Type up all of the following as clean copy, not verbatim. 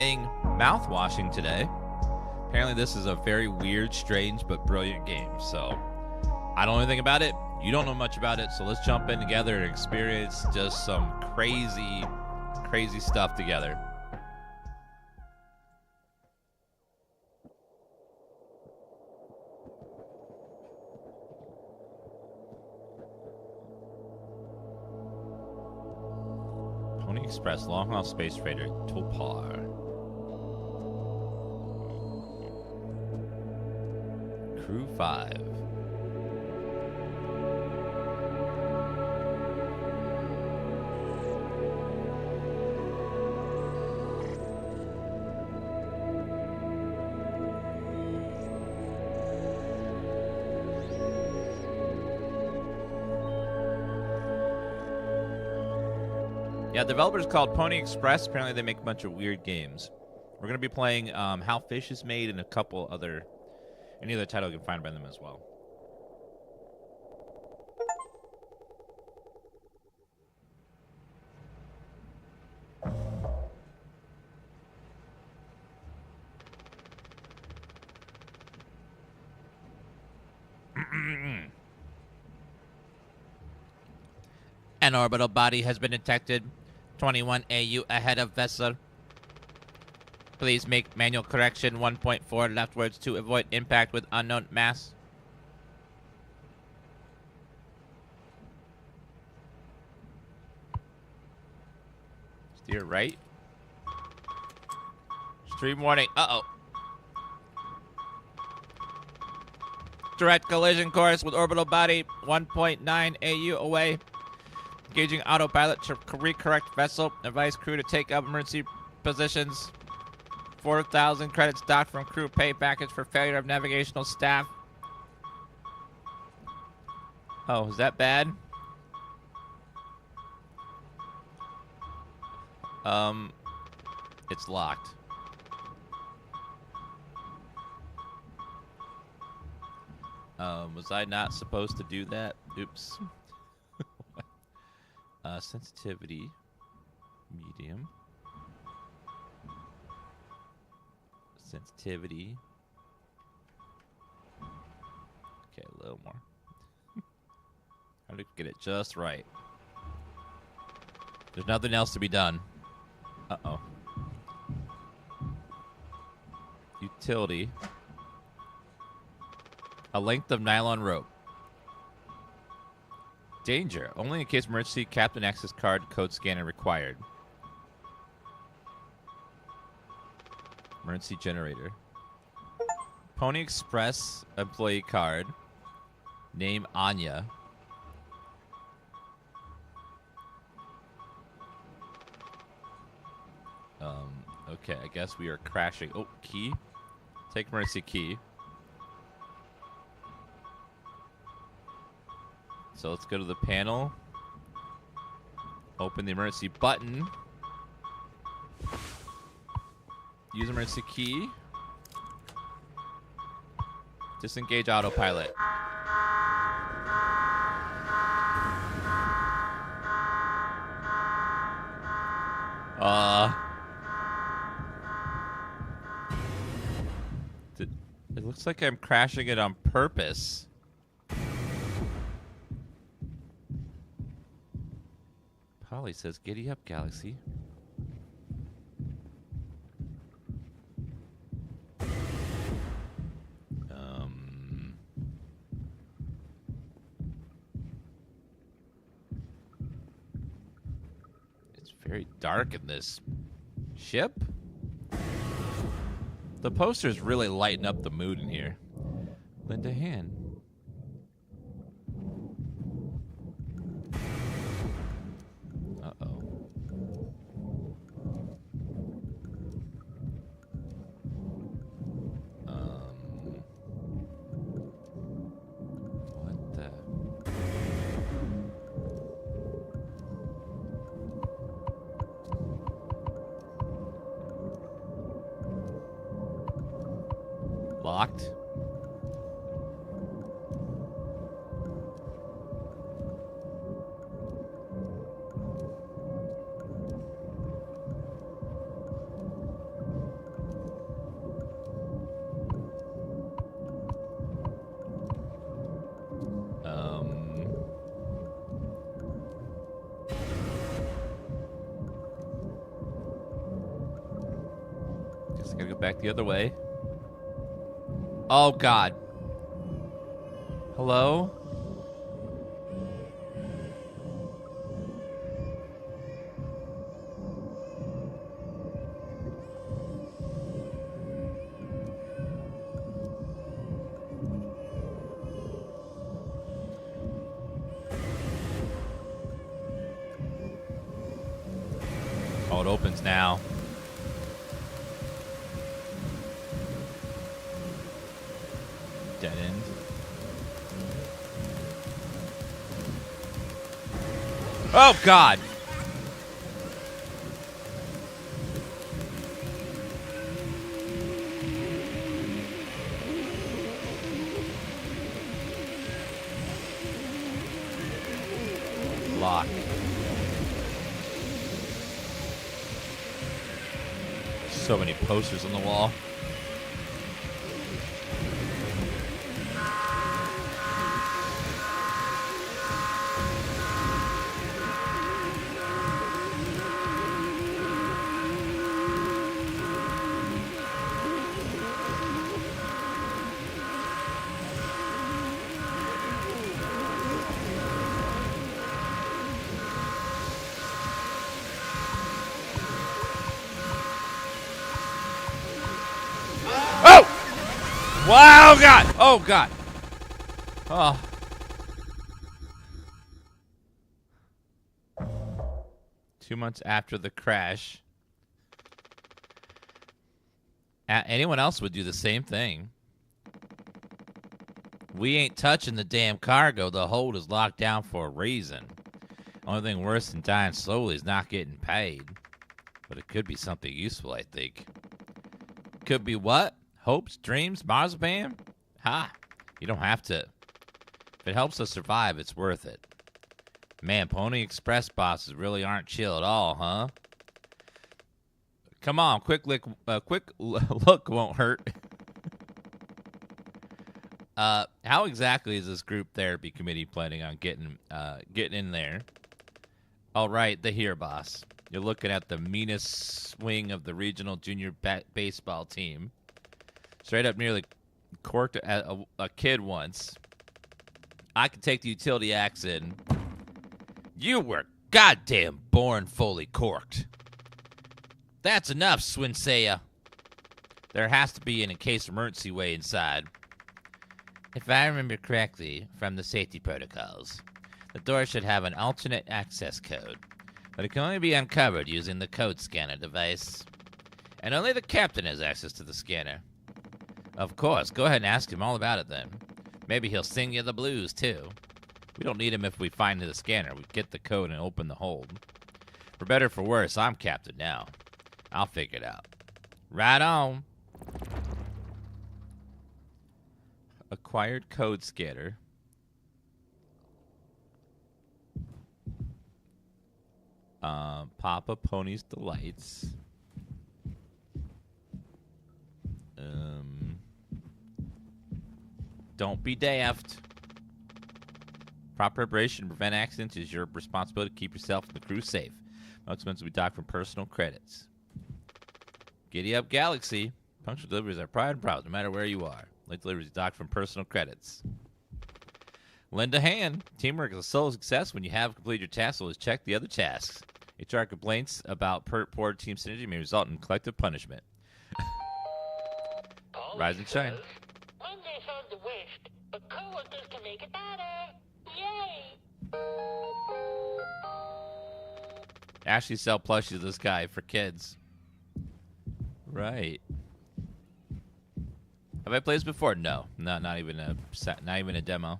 playing Mouthwashing today. Apparently this is a very weird, strange, but brilliant game. So I don't know anything about it. You don't know much about it. So let's jump in together and experience just some crazy, crazy stuff together. Pony Express, Long Haul Space Freighter, Topar. Crew 5. Yeah, developers called Pony Express. Apparently they make a bunch of weird games. We're going to be playing How Fish is Made and a couple other... any other title you can find by them as well. An orbital body has been detected. 21 AU ahead of vessel. Please make manual correction 1.4 leftwards to avoid impact with unknown mass. Steer right. Stream warning. Uh-oh. Direct collision course with orbital body 1.9 AU away. Engaging autopilot to recorrect vessel. Advise crew to take up emergency positions. 4,000 credits docked from crew pay package for failure of navigational staff. Oh, is that bad? It's locked. Was I not supposed to do that? Oops. Sensitivity, medium. Sensitivity. Okay, a little more. How to get it just right. There's nothing else to be done. Uh-oh. Utility. A length of nylon rope. Danger. Only in case emergency captain access card code scanner required. Emergency generator. Pony Express employee card. Name Anya. Okay, I guess we are crashing. Oh, key. Take emergency key. So let's go to the panel. Open the emergency button. Use emergency key. Disengage autopilot. It looks like I'm crashing it on purpose. Polly says, "Giddy up, Galaxy." It's very dark in this ship. The posters really lighten up the mood in here. Linda Han. Locked. Just gotta go back the other way. Oh, God. Hello? Oh, it opens now. Dead end. Oh, God. Lock. So many posters on the wall. Wow, God! Oh, God! Oh. 2 months after the crash. Anyone else would do the same thing. We ain't touching the damn cargo. The hold is locked down for a reason. Only thing worse than dying slowly is not getting paid. But it could be something useful, I think. Could be what? Hopes, dreams, marzipan? Ha! You don't have to. If it helps us survive, it's worth it. Man, Pony Express bosses really aren't chill at all, huh? Come on, quick look won't hurt. How exactly is this group therapy committee planning on getting in there? All right, the here, boss. You're looking at the meanest swing of the regional junior baseball team. Straight up nearly corked a kid once. I could take the utility axe in. You were goddamn born fully corked. That's enough, Swinsaya. There has to be an in-case emergency way inside. If I remember correctly from the safety protocols, the door should have an alternate access code, but it can only be uncovered using the code scanner device. And only the captain has access to the scanner. Of course, go ahead and ask him all about it then. Maybe he'll sing you the blues, too. We don't need him if we find the scanner. We get the code and open the hold. For better or for worse, I'm captain now. I'll figure it out. Right on. Acquired code scanner. Papa Pony's Delights. Don't be daft. Proper preparation to prevent accidents is your responsibility to keep yourself and the crew safe. No expense will be docked from personal credits. Giddy up, Galaxy. Punctual deliveries are pride and proud, no matter where you are. Late deliveries docked from personal credits. Lend a hand. Teamwork is a sole success. When you have completed your tasks, always check the other tasks. HR complaints about poor team synergy may result in collective punishment. Rise and shine. Mondays are the worst, but co-workers can make it better. Yay! Ashley sell plushies of this guy for kids. Right. Have I played this before? No, not even a demo.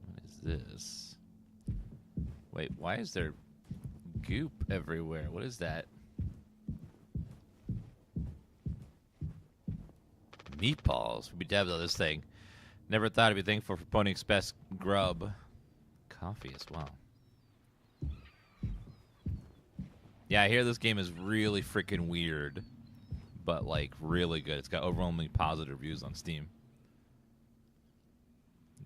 What is this? Wait, why is there goop everywhere? What is that? Meatballs. We devved on this thing. Never thought I'd be thankful for Pony Express grub. Coffee as well. Yeah, I hear this game is really freaking weird, but like really good. It's got overwhelmingly positive reviews on Steam.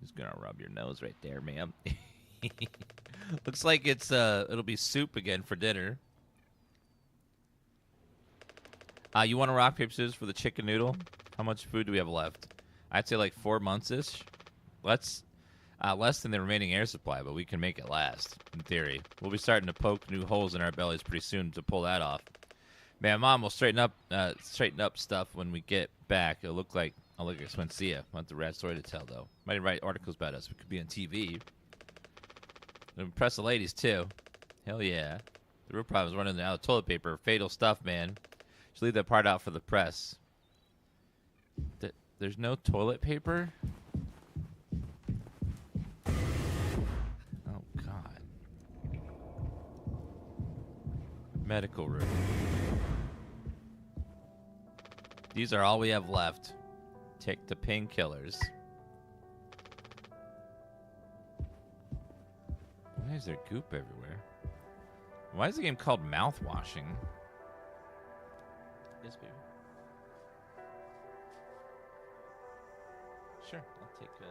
Just gonna rub your nose right there, ma'am. Looks like it'll be soup again for dinner. You want to rock, paper, scissors for the chicken noodle? How much food do we have left? I'd say like 4 months-ish. Less than the remaining air supply, but we can make it last, in theory. We'll be starting to poke new holes in our bellies pretty soon to pull that off. Man, Mom will straighten up stuff when we get back. I'll look like Swancia. Want the rad story to tell, though. Might write articles about us. We could be on TV. It'll impress the ladies, too. Hell yeah. The real problem is running out of toilet paper. Fatal stuff, man. Just leave that part out for the press. There's no toilet paper? Oh, God. Medical room. These are all we have left. Take the painkillers. Why is there goop everywhere? Why is the game called Mouthwashing? Yes, baby. Sure, I'll take a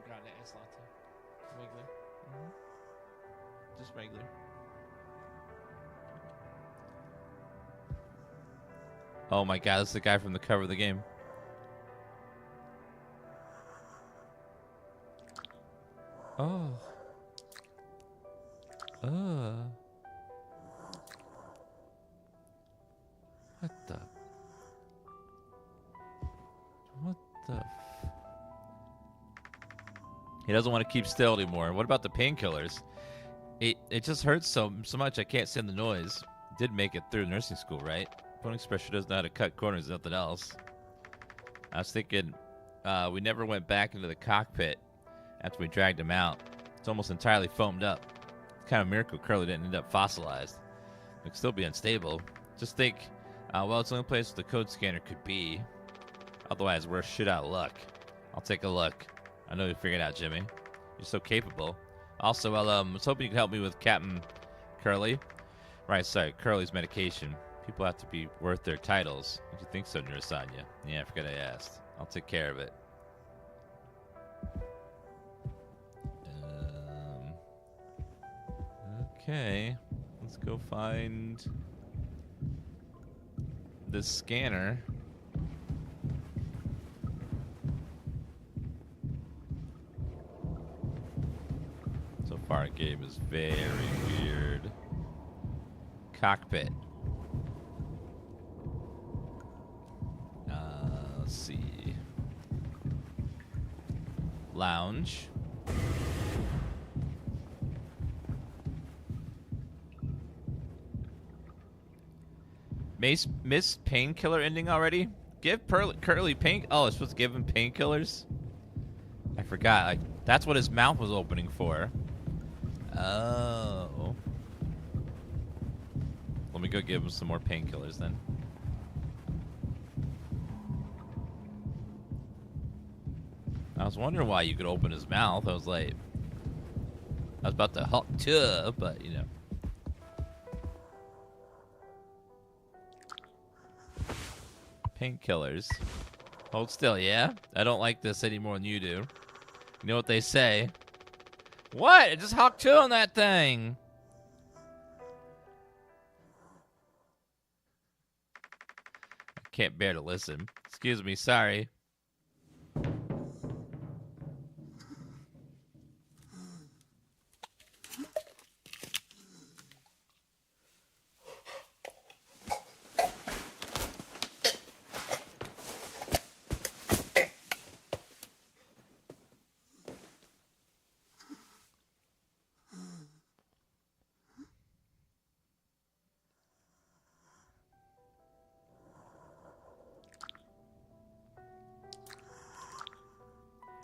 grande ice latte. Regular. Just regular. Oh my god, that's the guy from the cover of the game. Oh. What the He doesn't want to keep still anymore. What about the painkillers? It just hurts so much I can't stand the noise. Did make it through nursing school, right? Pony Express doesn't know how to cut corners, nothing else. I was thinking we never went back into the cockpit after we dragged him out. It's almost entirely foamed up. It's kind of a miracle Curly didn't end up fossilized. It could still be unstable. Just think, well, it's the only place the code scanner could be. Otherwise, we're shit out of luck. I'll take a look. I know you figured it out, Jimmy. You're so capable. Also, I was hoping you could help me with Captain Curly. Right, sorry, Curly's medication. People have to be worth their titles. Don't you think so, Nurasanya? Yeah, I forgot I asked. I'll take care of it. Okay. Let's go find the scanner. So far, the game is very weird. Cockpit. Let's see. Lounge. Miss painkiller ending already? Give Curly pain. Oh, it's supposed to give him painkillers? I forgot. That's what his mouth was opening for. Oh. Let me go give him some more painkillers then. I was wondering why you could open his mouth. I was about to hawk to, but you know. Painkillers. Hold still, yeah? I don't like this any more than you do. You know what they say? What? It just hawked to on that thing. I can't bear to listen. Excuse me, sorry.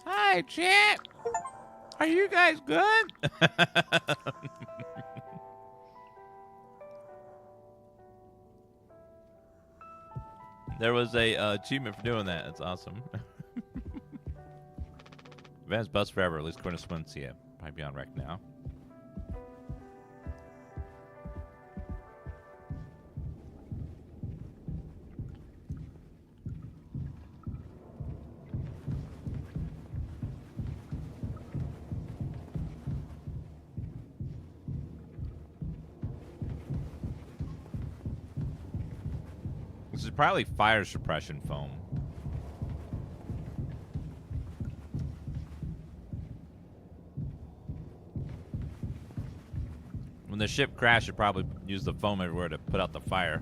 Hi, chat. Are you guys good? There was a achievement for doing that. That's awesome. Advanced bus forever. At least according to Swancia. Probably be on wreck now. is probably fire suppression foam. When the ship crashed, it probably used the foam everywhere to put out the fire.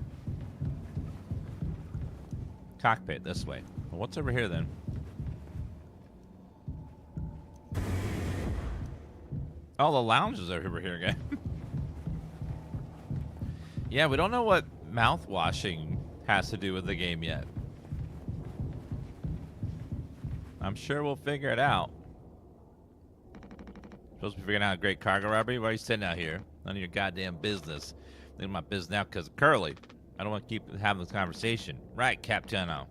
Cockpit this way. Well, what's over here then? Oh, the lounge is over here again. Yeah, we don't know what mouthwashing has to do with the game yet. I'm sure we'll figure it out. Supposed to be figuring out a great cargo robbery? Why are you sitting out here? None of your goddamn business. Leave my business now because of Curly. I don't want to keep having this conversation. Right, Capitano.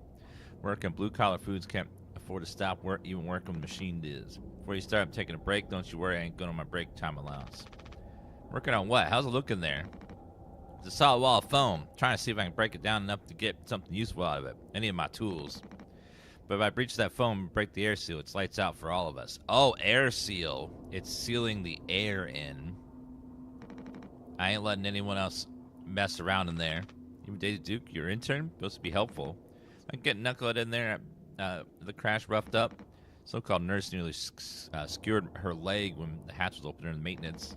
Working blue-collar foods can't afford to stop work, even working with machine diz. Before you start, I'm taking a break. Don't you worry, I ain't going on my break time allowance. Working on what? How's it looking there? It's a solid wall of foam. Trying to see if I can break it down enough to get something useful out of it. Any of my tools. But if I breach that foam and break the air seal, it's lights out for all of us. Oh, air seal. It's sealing the air in. I ain't letting anyone else mess around in there. Even Daisy Duke, your intern, supposed to be helpful. I can get Knucklehead in there. The crash roughed up. So-called nurse nearly skewered her leg when the hatch was open during the maintenance.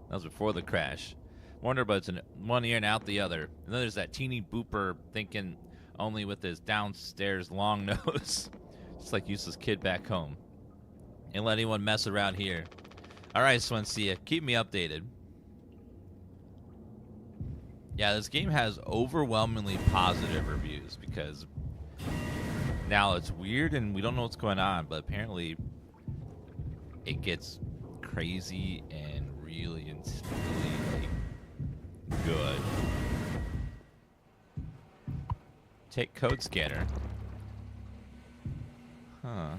That was before the crash. Wonder, but it's in one ear and out the other. And then there's that teeny booper thinking only with his downstairs long nose. Just like useless kid back home. Ain't let anyone mess around here. All right, Swansea, keep me updated. Yeah, this game has overwhelmingly positive reviews because now it's weird and we don't know what's going on, but apparently it gets crazy and really like good. Take code scanner. Huh.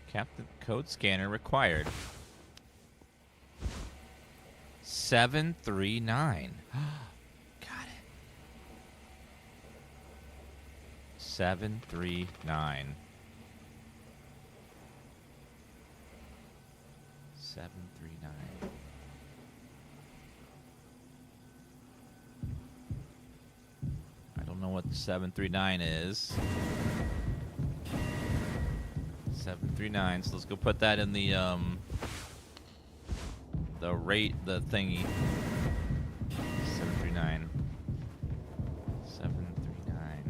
Captain code scanner required. 739. Got it. 739. 739. I don't know what the 739 is. 739. So let's go put that in the rate, the thingy. 739. 739.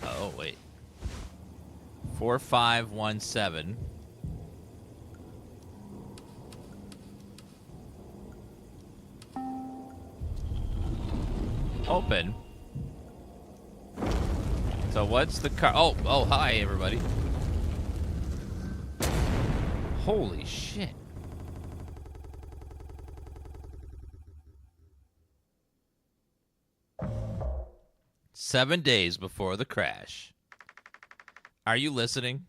Oh, wait. 4517. Open. So what's the car? Oh, hi everybody. Holy shit. Seven days before the crash. Are you listening?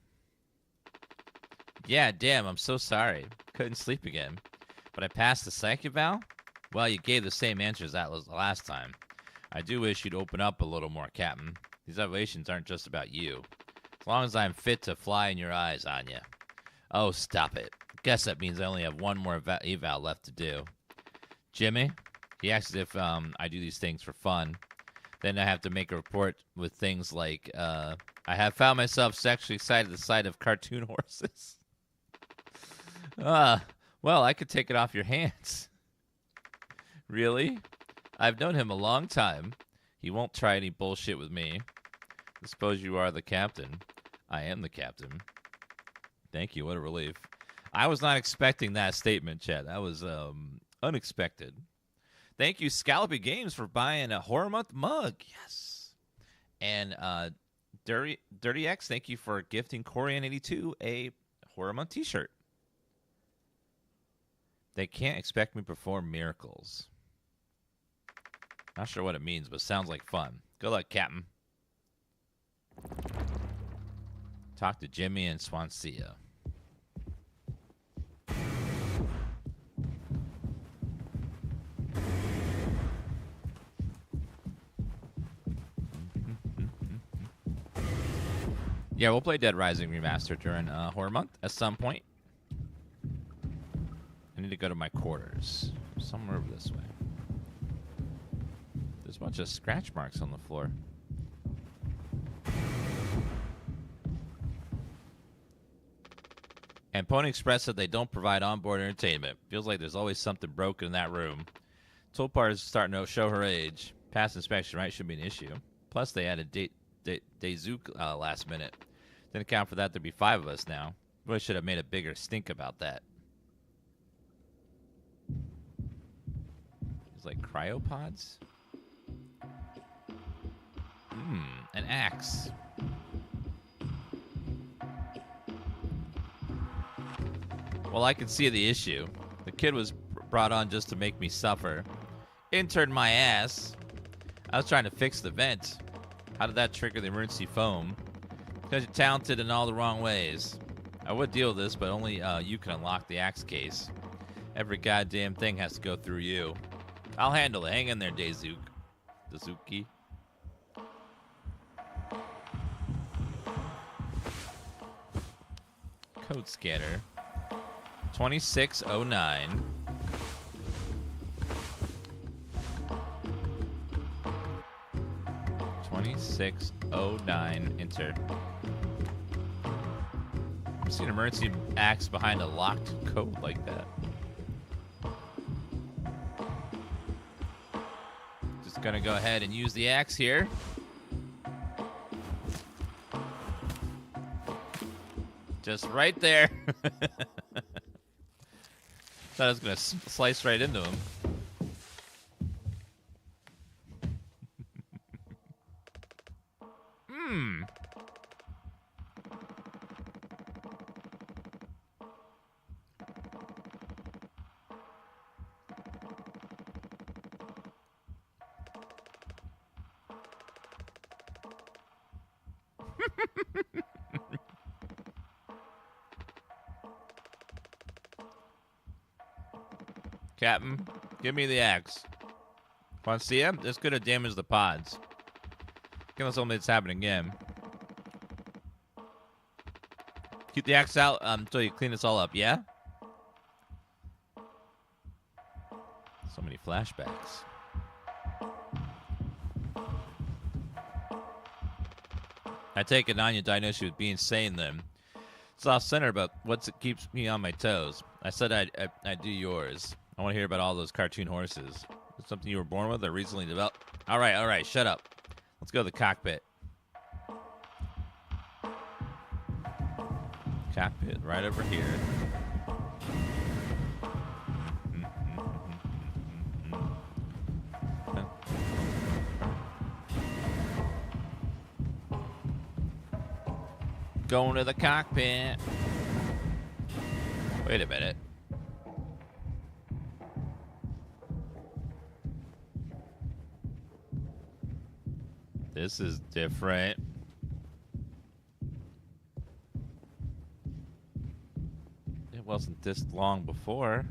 Yeah, damn, I'm so sorry. Couldn't sleep again. But I passed the psych eval? Well, you gave the same answer as that was the last time. I do wish you'd open up a little more, Captain. These revelations aren't just about you. As long as I'm fit to fly in your eyes, Anya. Oh, stop it. Guess that means I only have one more eval left to do. Jimmy? He acts as if I do these things for fun. Then I have to make a report with things like, I have found myself sexually excited at the sight of cartoon horses. Well, I could take it off your hands. Really? I've known him a long time. He won't try any bullshit with me. I suppose you are the captain. I am the captain. Thank you. What a relief. I was not expecting that statement, Chad. That was unexpected. Thank you, Scallopy Games, for buying a Horror Month mug. Yes. And Dirty X, thank you for gifting Corian82 a Horror Month t-shirt. They can't expect me to perform miracles. Not sure what it means, but sounds like fun. Good luck, Captain. Talk to Jimmy and Swansea. Yeah, we'll play Dead Rising Remastered during Horror Month at some point. I need to go to my quarters. Somewhere over this way. There's a bunch of scratch marks on the floor. And Pony Express said they don't provide onboard entertainment. Feels like there's always something broken in that room. Tulpar is starting to show her age. Past inspection, right? Should be an issue. Plus, they added Dazook last minute. Didn't account for that. There'd be 5 of us now. Really should have made a bigger stink about that. It's like cryopods. An axe. Well, I can see the issue. The kid was brought on just to make me suffer. Interned my ass. I was trying to fix the vent. How did that trigger the emergency foam? Because you're talented in all the wrong ways. I would deal with this, but only you can unlock the axe case. Every goddamn thing has to go through you. I'll handle it. Hang in there, Dazuki. Code scanner. 2609. Enter. I've seen an emergency axe behind a locked code like that. Just gonna go ahead and use the axe here. Just right there. Thought I was gonna slice right into him. Captain, give me the axe. Want to see him? This could have damaged the pods. Can't tell me it's happening again. Keep the axe out until you clean this all up, yeah? So many flashbacks. I take it Anya diagnosed you with being sane then. It's off center, but what's it keeps me on my toes? I said I'd do yours. I want to hear about all those cartoon horses. Is it something you were born with or recently developed? All right, shut up. Let's go to the cockpit. Cockpit right over here. Going to the cockpit. Wait a minute. This is different. It wasn't this long before.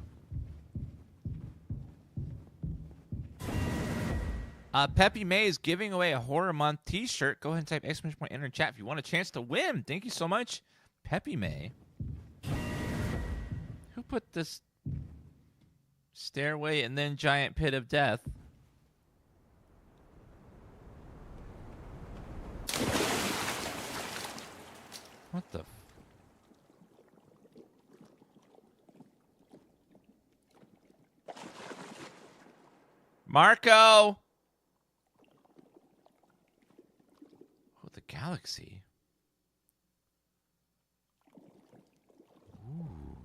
Peppy May is giving away a Horror Month t-shirt. Go ahead and type exclamation point enter in chat if you want a chance to win. Thank you so much, Peppy May. Who put this stairway and then giant pit of death? What the? Marco! Oh, the galaxy. Ooh.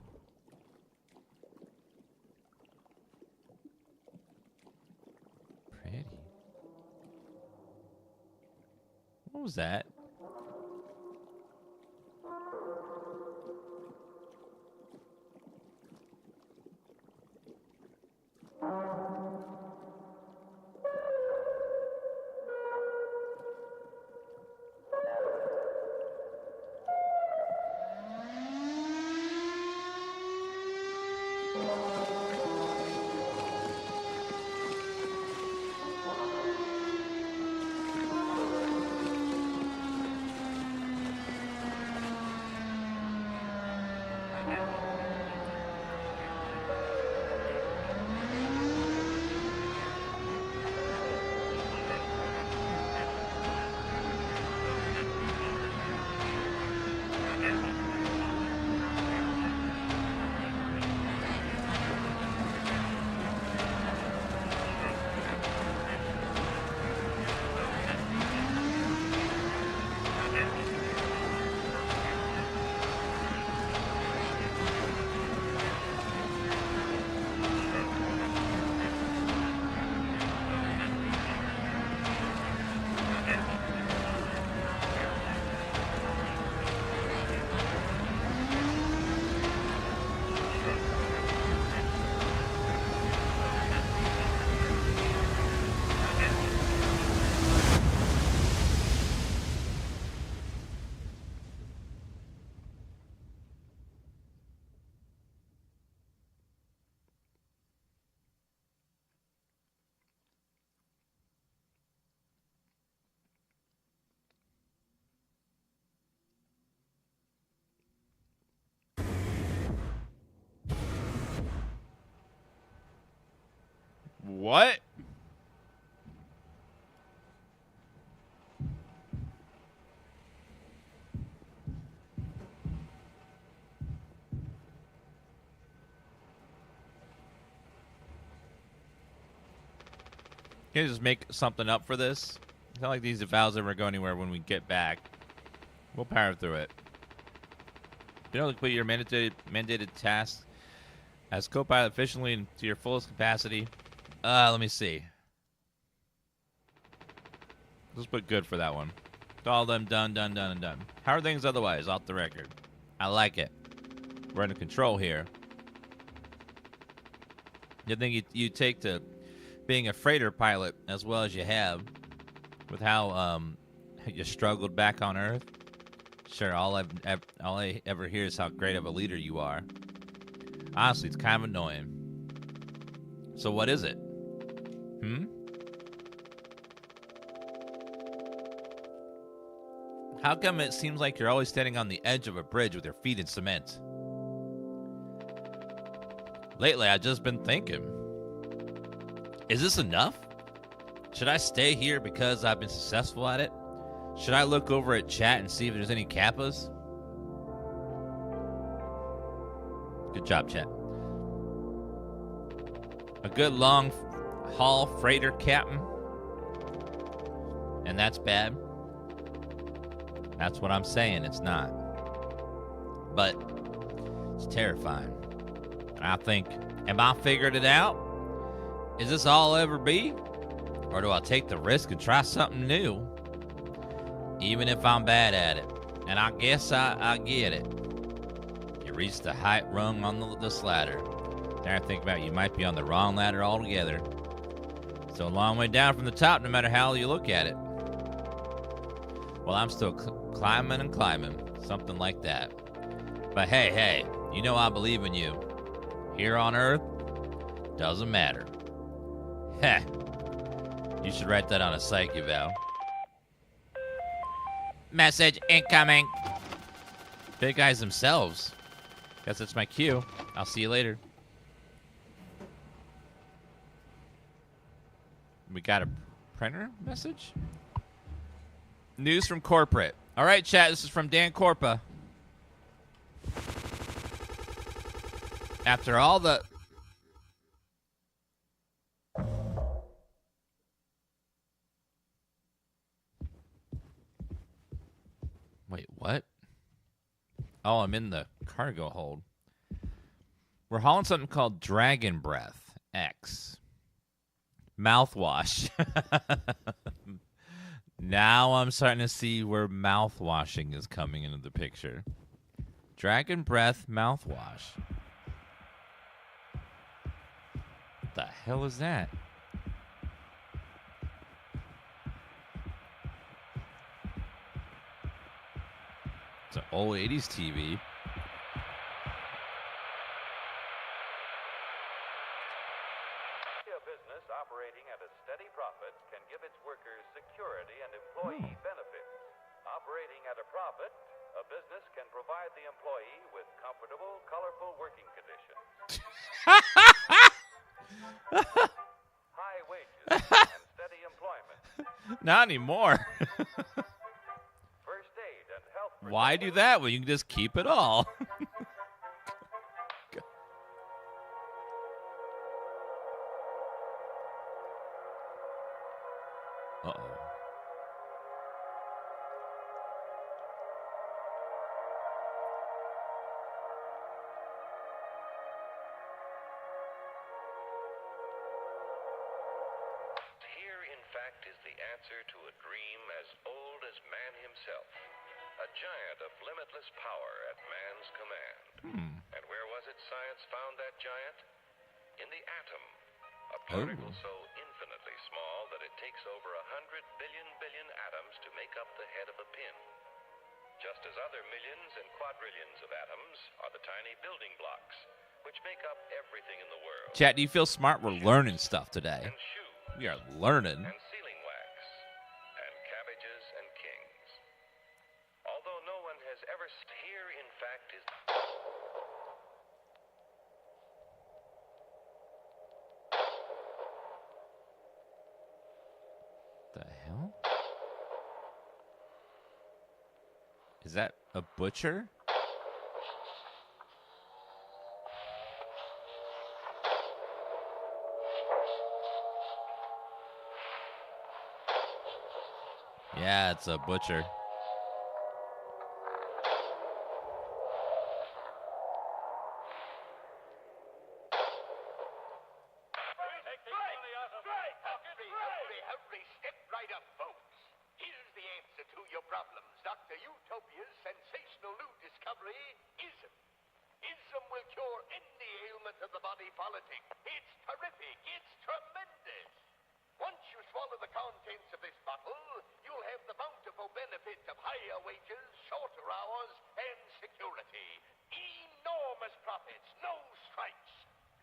Pretty. What was that? What? Can you just make something up for this? It's not like these vows ever go anywhere when we get back. We'll power through it. You know, complete your mandated tasks as co-pilot efficiently and to your fullest capacity. Let me see. Let's put good for that one. All them done. How are things otherwise? Off the record. I like it. We're under control here. You think you take to being a freighter pilot as well as you have, with how you struggled back on Earth? Sure, all I ever hear is how great of a leader you are. Honestly, it's kind of annoying. So what is it? How come it seems like you're always standing on the edge of a bridge with your feet in cement? Lately, I've just been thinking, is this enough? Should I stay here because I've been successful at it? Should I look over at chat and see if there's any Kappas? Good job, chat. A good long haul freighter captain? And that's bad? That's what I'm saying, it's not. But it's terrifying. And I think, am I figured it out? Is this all I'll ever be? Or do I take the risk and try something new? Even if I'm bad at it. And I guess I get it. You reach the height rung on this ladder. Now I think about it, you might be on the wrong ladder altogether. It's a long way down from the top no matter how you look at it. Well, I'm still climbing and climbing. Something like that. But hey, you know I believe in you. Here on Earth, doesn't matter. Heh. You should write that on a psyche vow. Message incoming. Big guys themselves. Guess that's my cue. I'll see you later. We got a printer message? News from corporate. All right, chat. This is from Dan Corpa. After all the... Wait, what? Oh, I'm in the cargo hold. We're hauling something called Dragon Breath X. Mouthwash. Now I'm starting to see where mouthwashing is coming into the picture. Dragon Breath Mouthwash. What the hell is that? It's an old 80s TV. A business operating at a steady profit can give its workers security and employee benefits. Operating at a profit, a business can provide the employee with comfortable, colorful working conditions. High wages and steady employment. Not anymore. First aid and health. Why do that when you can just keep it all? Uh-oh. Here, in fact, is the answer to a dream as old as man himself. A giant of limitless power at man's command. And where was it science found that giant? In the atom. A particle so infinitely small that it takes over 100 billion atoms to make up the head of a pin. Just as other millions and quadrillions of atoms are the tiny building blocks, which make up everything in the world. Chat, do you feel smart? We're learning stuff today. And shoes. We are learning. And sealing wax. And cabbages and kings. Although no one has ever... Here, in fact, is... Is that a butcher? Yeah, it's a butcher. Hurry, step right up, folks. Here's the answer to your problems. Dr. Utopia's sensational new discovery, ism. Ism will cure any ailment of the body politic. It's terrific. It's tremendous. Once you swallow the contents of this bottle, you'll have the bountiful benefits of higher wages, shorter hours, and security. Enormous profits, no strikes.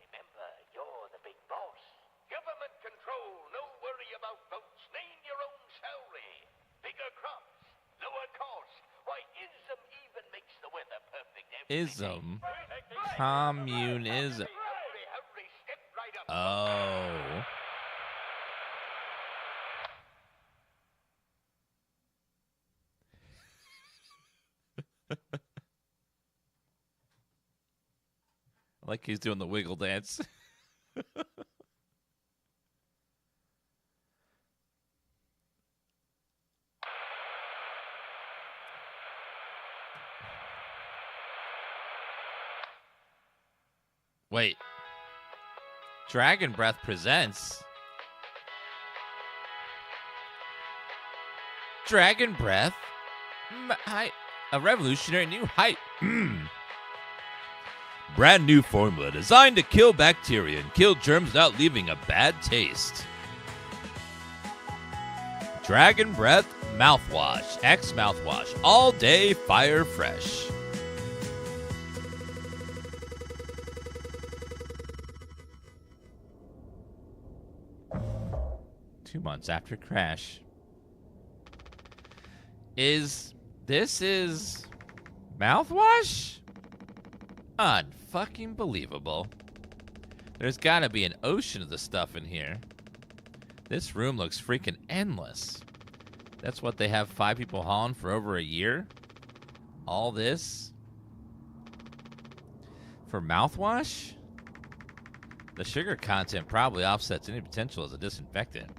Remember, you're the big boss. Government control, no worry about votes. Name your own salary. Bigger crops, lower cost. Why, ism even makes the weather perfect every day. Ism. Communism. Hurry, step right up. Oh. Like he's doing the wiggle dance. Wait. Dragon Breath presents Dragon Breath a revolutionary new height. Brand new formula designed to kill bacteria and kill germs without leaving a bad taste. Dragon Breath Mouthwash. X Mouthwash. All day fire fresh. Two months after crash. This is mouthwash? Unfucking believable. There's gotta be an ocean of the stuff in here. This room looks freaking endless. That's what they have 5 people hauling for over a year? All this? For mouthwash? The sugar content probably offsets any potential as a disinfectant.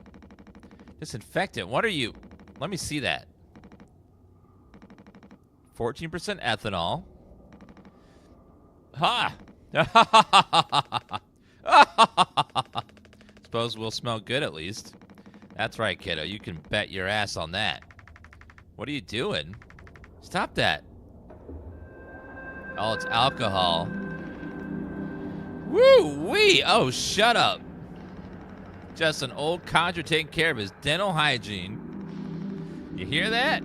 Disinfectant? What are you? Let me see that. 14% ethanol. Ha! Suppose we'll smell good at least. That's right, kiddo. You can bet your ass on that. What are you doing? Stop that. Oh, it's alcohol. Woo-wee! Oh, shut up. Just an old codger taking care of his dental hygiene. You hear that?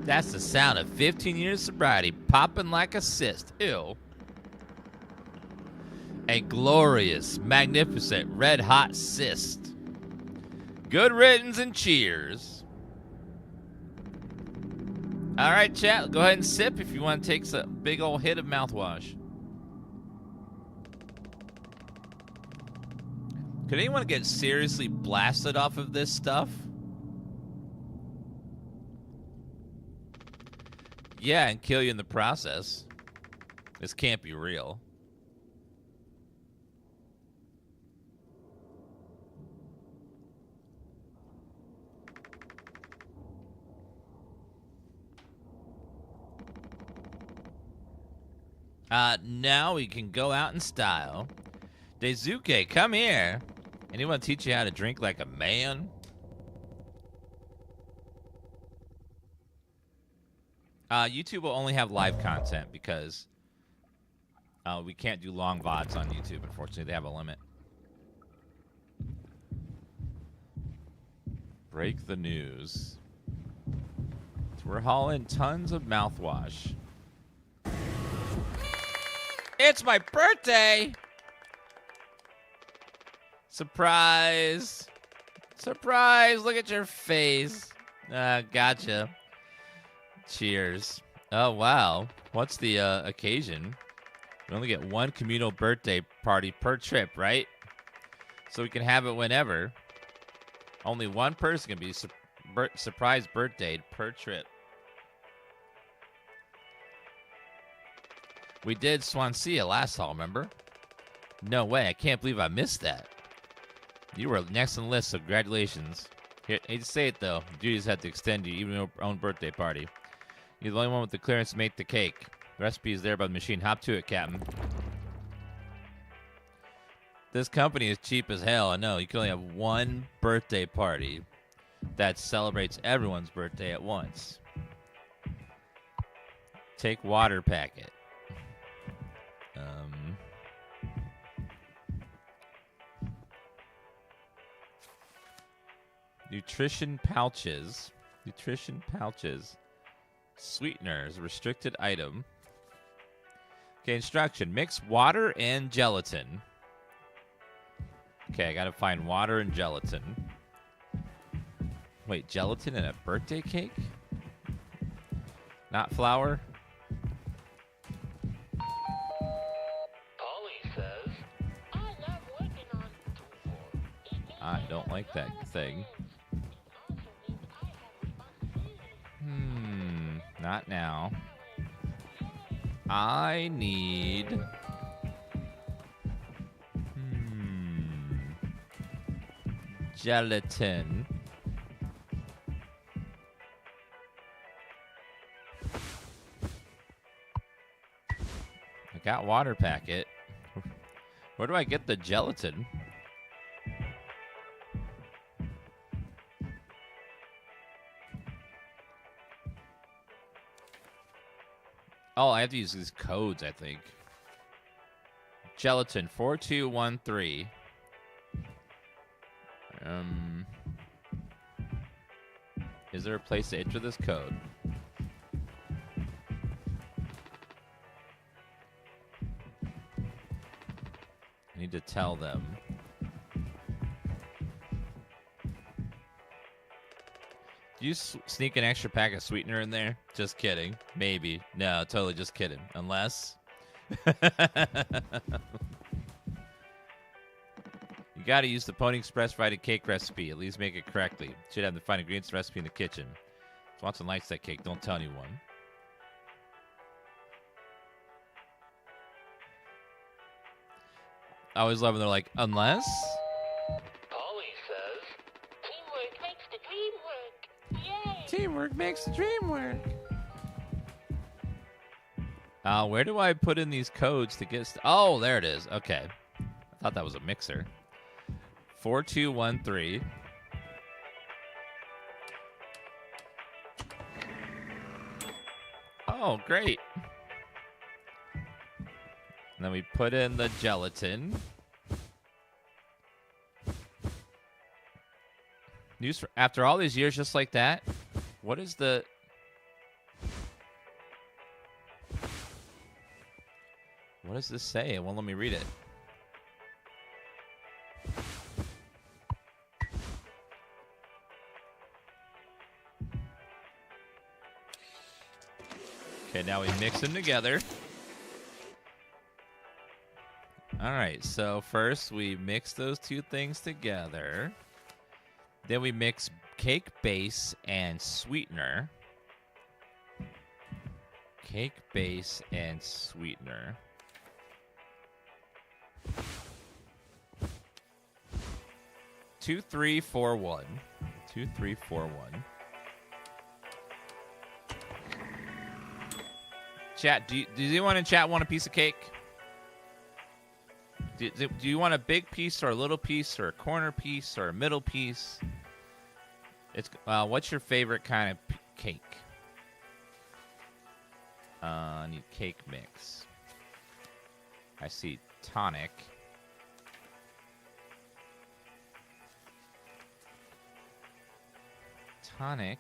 That's the sound of 15 years sobriety popping like a cyst. Ew. A glorious, magnificent, red-hot cyst. Good riddance and cheers. All right, chat. Go ahead and sip if you want to take a big old hit of mouthwash. Could anyone get seriously blasted off of this stuff? Yeah, and kill you in the process. This can't be real. Now we can go out in style. Daisuke, come here. Anyone teach you how to drink like a man? YouTube will only have live content because we can't do long VODs on YouTube. Unfortunately, they have a limit. Break the news. So we're hauling tons of mouthwash. It's my birthday! Surprise! Surprise! Look at your face. Gotcha. Cheers. Oh, wow. What's the occasion? We only get one communal birthday party per trip, right? So we can have it whenever. Only one person can be surprise birthday per trip. We did Swansea last haul, remember? No way. I can't believe I missed that. You were next on the list, so congratulations. Here, hate to say it, though. Duties had to extend you, even your own birthday party. You're the only one with the clearance to make the cake. The recipe is there by the machine. Hop to it, Captain. This company is cheap as hell. I know. You can only have one birthday party that celebrates everyone's birthday at once. Take water packet. Nutrition pouches. Nutrition pouches. Sweeteners. Restricted item. Okay, instruction. Mix water and gelatin. Okay, I gotta find water and gelatin. Wait, gelatin in a birthday cake? Not flour? Polly says, I love working on I don't like that thing. Not now. I need... Gelatin. I got water packet. Where do I get the gelatin? Oh, I have to use these codes, I think. Gelatin 4213. Is there a place to enter this code? I need to tell them. Do you sneak an extra pack of sweetener in there? Just kidding. Maybe. No, totally just kidding. Unless... You gotta use the Pony Express provided cake recipe. At least make it correctly. Should have the fine ingredients recipe in the kitchen. If Watson likes that cake, don't tell anyone. I always love when they're like, unless? Polly says, teamwork makes the dream work. Yay! Teamwork makes the dream work. Where do I put in these codes to get... Oh, there it is. Okay. I thought that was a mixer. 4213. Oh, great. And then we put in the gelatin. News for, after all these years, just like that. What is the... What does this say? It won't let me read it. Okay, now we mix them together. All right, so first we mix those two things together. Then we mix cake base and sweetener. Cake base and sweetener. Two, 3, 4, 1. 2, 3, 4, 1. Chat, does anyone in chat want a piece of cake? Do you want a big piece or a little piece or a corner piece or a middle piece? It's what's your favorite kind of cake? I need cake mix. I see tonic. Tonic.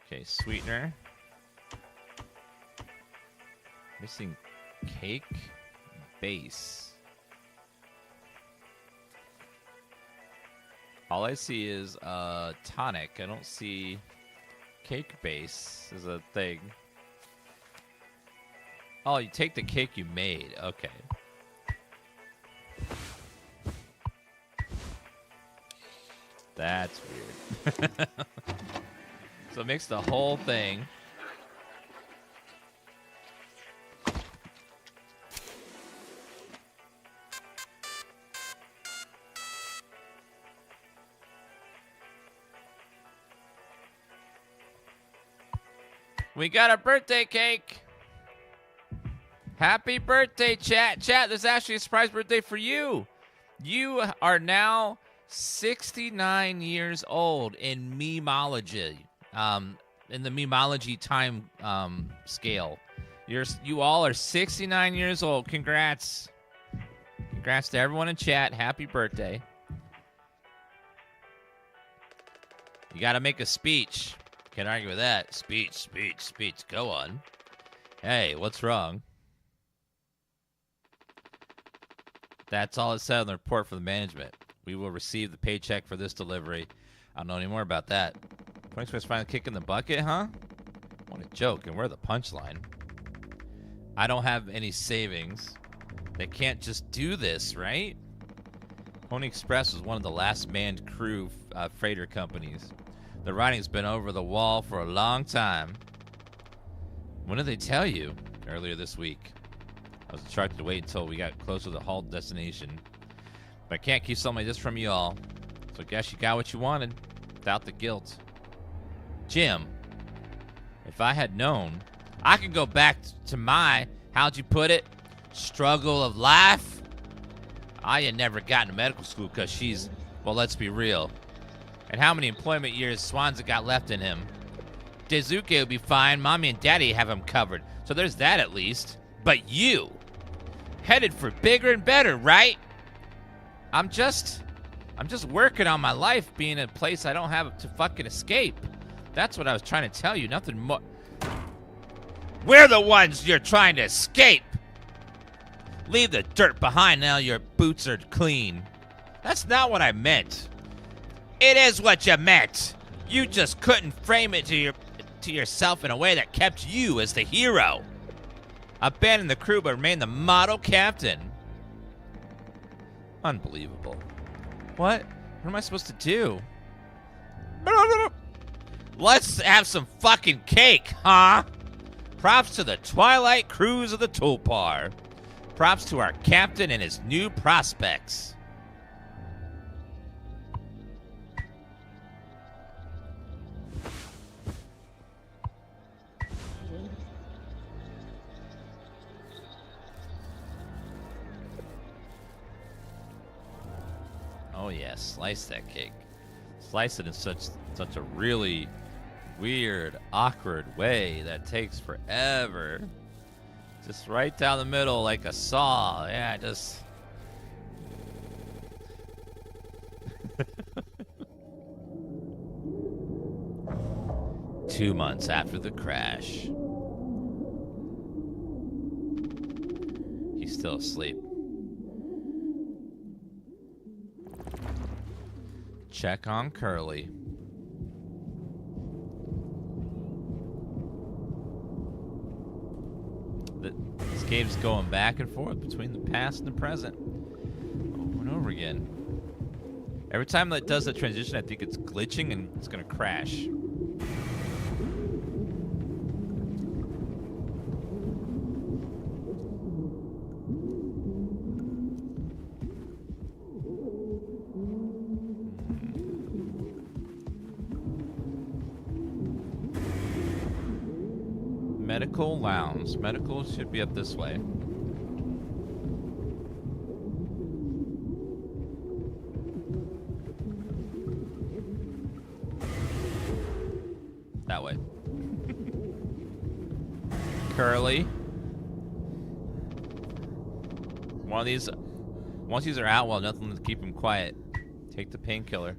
Okay, sweetener. Missing cake base. All I see is tonic. I don't see cake base as a thing. Oh, you take the cake you made. Okay. That's weird. So it makes the whole thing. We got a birthday cake. Happy birthday, chat. Chat, there's actually a surprise birthday for you. You are now 69 years old in memology. In the memology time scale. You all are 69 years old. Congrats. Congrats to everyone in chat. Happy birthday. You got to make a speech. Can't argue with that. Speech, speech, speech. Go on. Hey, what's wrong? That's all it said on the report from the management. We will receive the paycheck for this delivery. I don't know any more about that. 26 finally kicking the bucket, huh? What a joke. And we're the punchline. I don't have any savings. They can't just do this, right? Pony Express was one of the last manned crew freighter companies. The writing's been over the wall for a long time. When did they tell you? Earlier this week. I was instructed to wait until we got closer to the hauled destination. But I can't keep something like this from you all. So I guess you got what you wanted. Without the guilt. Jim, if I had known, I could go back to my, how'd you put it, struggle of life. I had never gotten to medical school because she's, well, let's be real. And how many employment years Swanza got left in him? Daisuke will be fine. Mommy and Daddy have him covered. So there's that at least. But you, headed for bigger and better, right? I'm just working on my life being in a place I don't have to fucking escape. That's what I was trying to tell you. Nothing more. We're the ones you're trying to escape. Leave the dirt behind now your boots are clean. That's not what I meant. It is what you meant. You just couldn't frame it to yourself in a way that kept you as the hero. Abandon the crew but remain the model captain. Unbelievable. What? What am I supposed to do? Let's have some fucking cake, huh? Props to the Twilight Cruise of the Tulpar. Props to our captain and his new prospects. Oh yeah, slice that cake. Slice it in such a really weird, awkward way that takes forever. Just right down the middle like a saw. Yeah, just... Two months after the crash. He's still asleep. Check on Curly. This game's going back and forth between the past and the present. Over and over again. Every time that does that transition, I think it's glitching and it's going to crash. Medical lounge. Medical should be up this way. That way. Curly. One of these. Once these are out, well, nothing to keep him quiet. Take the painkiller.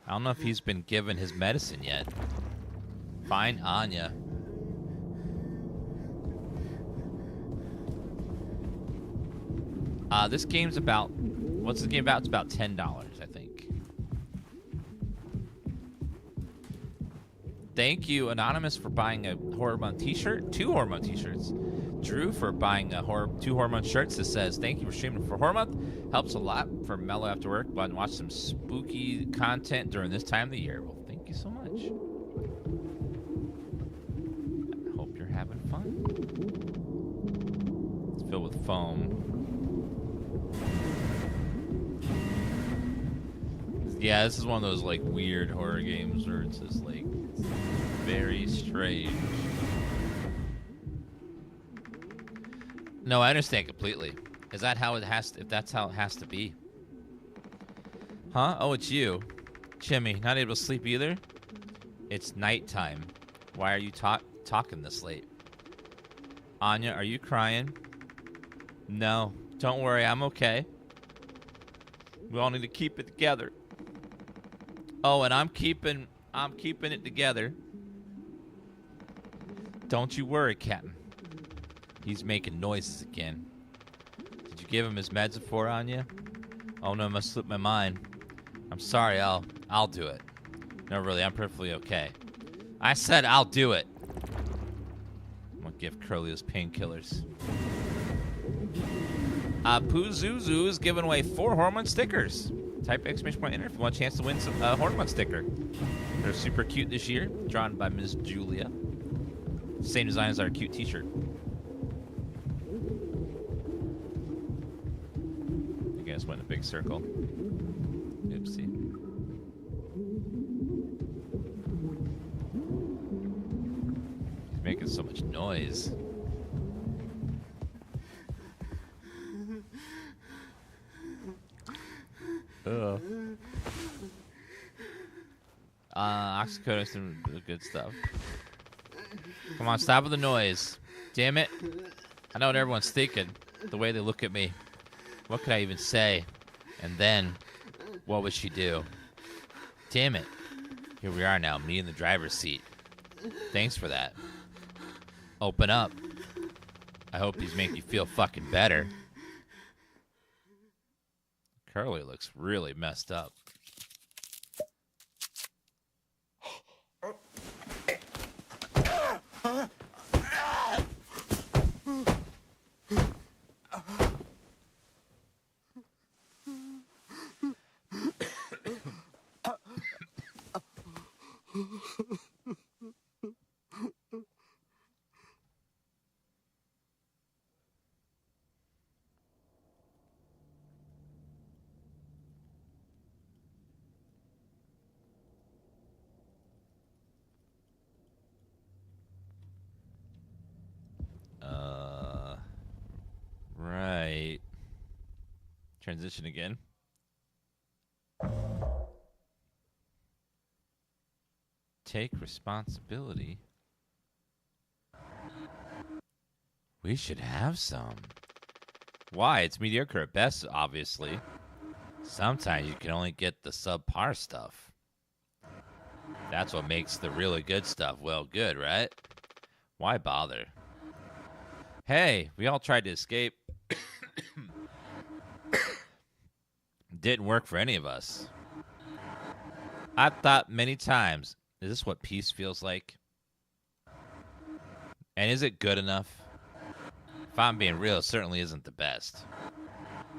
I don't know if he's been given his medicine yet. Find Anya. This game's about... What's the game about? It's about $10, I think. Thank you, Anonymous, for buying a Horror Month t-shirt. 2 Horror Month t-shirts. Drew for buying 2 Horror Month shirts that says, thank you for streaming for Horror Month. Helps a lot for mellow after work, but watch some spooky content during this time of the year. Well, thank you so much. I hope you're having fun. It's filled with foam. Yeah, this is one of those, like, weird horror games where it's just, like, very strange. No, I understand completely. Is that how it has to, if that's how it has to be? Huh? Oh, it's you. Jimmy, not able to sleep either? It's nighttime. Why are you talking this late? Anya, are you crying? No. Don't worry, I'm okay. We all need to keep it together. Oh, and I'm keeping it together. Don't you worry, Captain. He's making noises again. Did you give him his meds before, Anya? Oh no, I must slip my mind. I'm sorry, I'll do it. No, really, I'm perfectly okay. I said I'll do it. I'm gonna give Curly his painkillers. Poozuzu is giving away 4 Hormone stickers. Type exclamation point enter if you want a chance to win some Hormone sticker. They're super cute this year, drawn by Ms. Julia. Same design as our cute t-shirt. You guys went in a big circle. Oopsie. He's making so much noise. Oxycodone, some good stuff. Come on, stop with the noise. Damn it. I know what everyone's thinking. The way they look at me. What could I even say? And then, what would she do? Damn it. Here we are now, me in the driver's seat. Thanks for that. Open up. I hope these make you feel fucking better. Curly looks really messed up. Right. Transition again. Take responsibility. We should have some. Why? It's mediocre at best, obviously. Sometimes you can only get the subpar stuff. That's what makes the really good stuff well good, right? Why bother? Hey, we all tried to escape. Didn't work for any of us. I've thought many times, is this what peace feels like? And is it good enough? If I'm being real, it certainly isn't the best.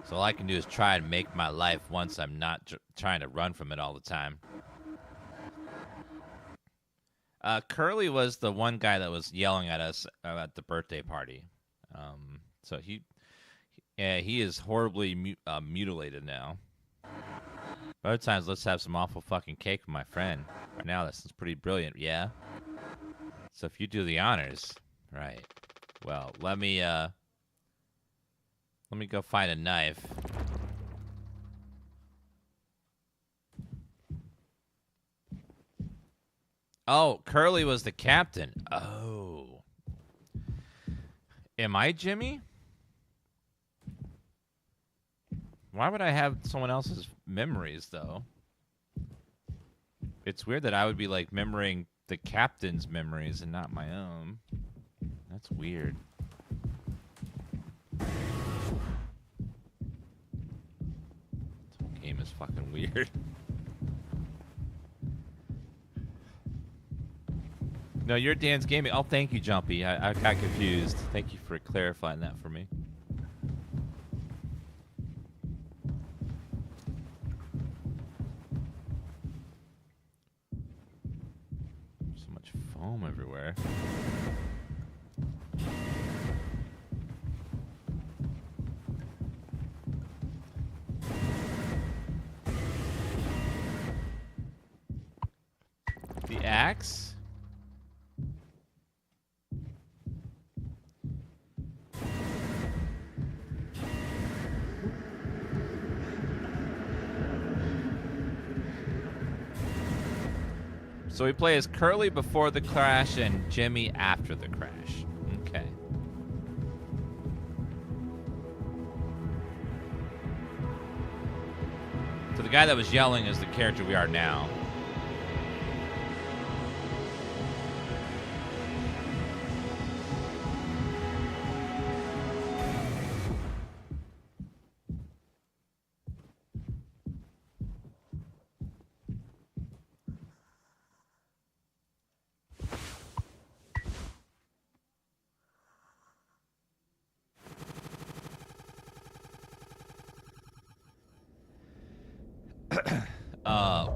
So all I can do is try and make my life once I'm not trying to run from it all the time. Curly was the one guy that was yelling at us at the birthday party. So he is horribly mutilated now. Other times, let's have some awful fucking cake with my friend. Right now, this is pretty brilliant, yeah? So if you do the honors, right. Well, let me go find a knife. Oh, Curly was the captain. Oh. Am I Jimmy? Why would I have someone else's memories, though? It's weird that I would be, like, remembering the captain's memories and not my own. That's weird. This whole game is fucking weird. No, you're DansGaming. Oh, thank you, Jumpy. I got confused. Thank you for clarifying that for me. So much foam everywhere. The axe? So we play as Curly before the crash and Jimmy after the crash. Okay. So the guy that was yelling is the character we are now.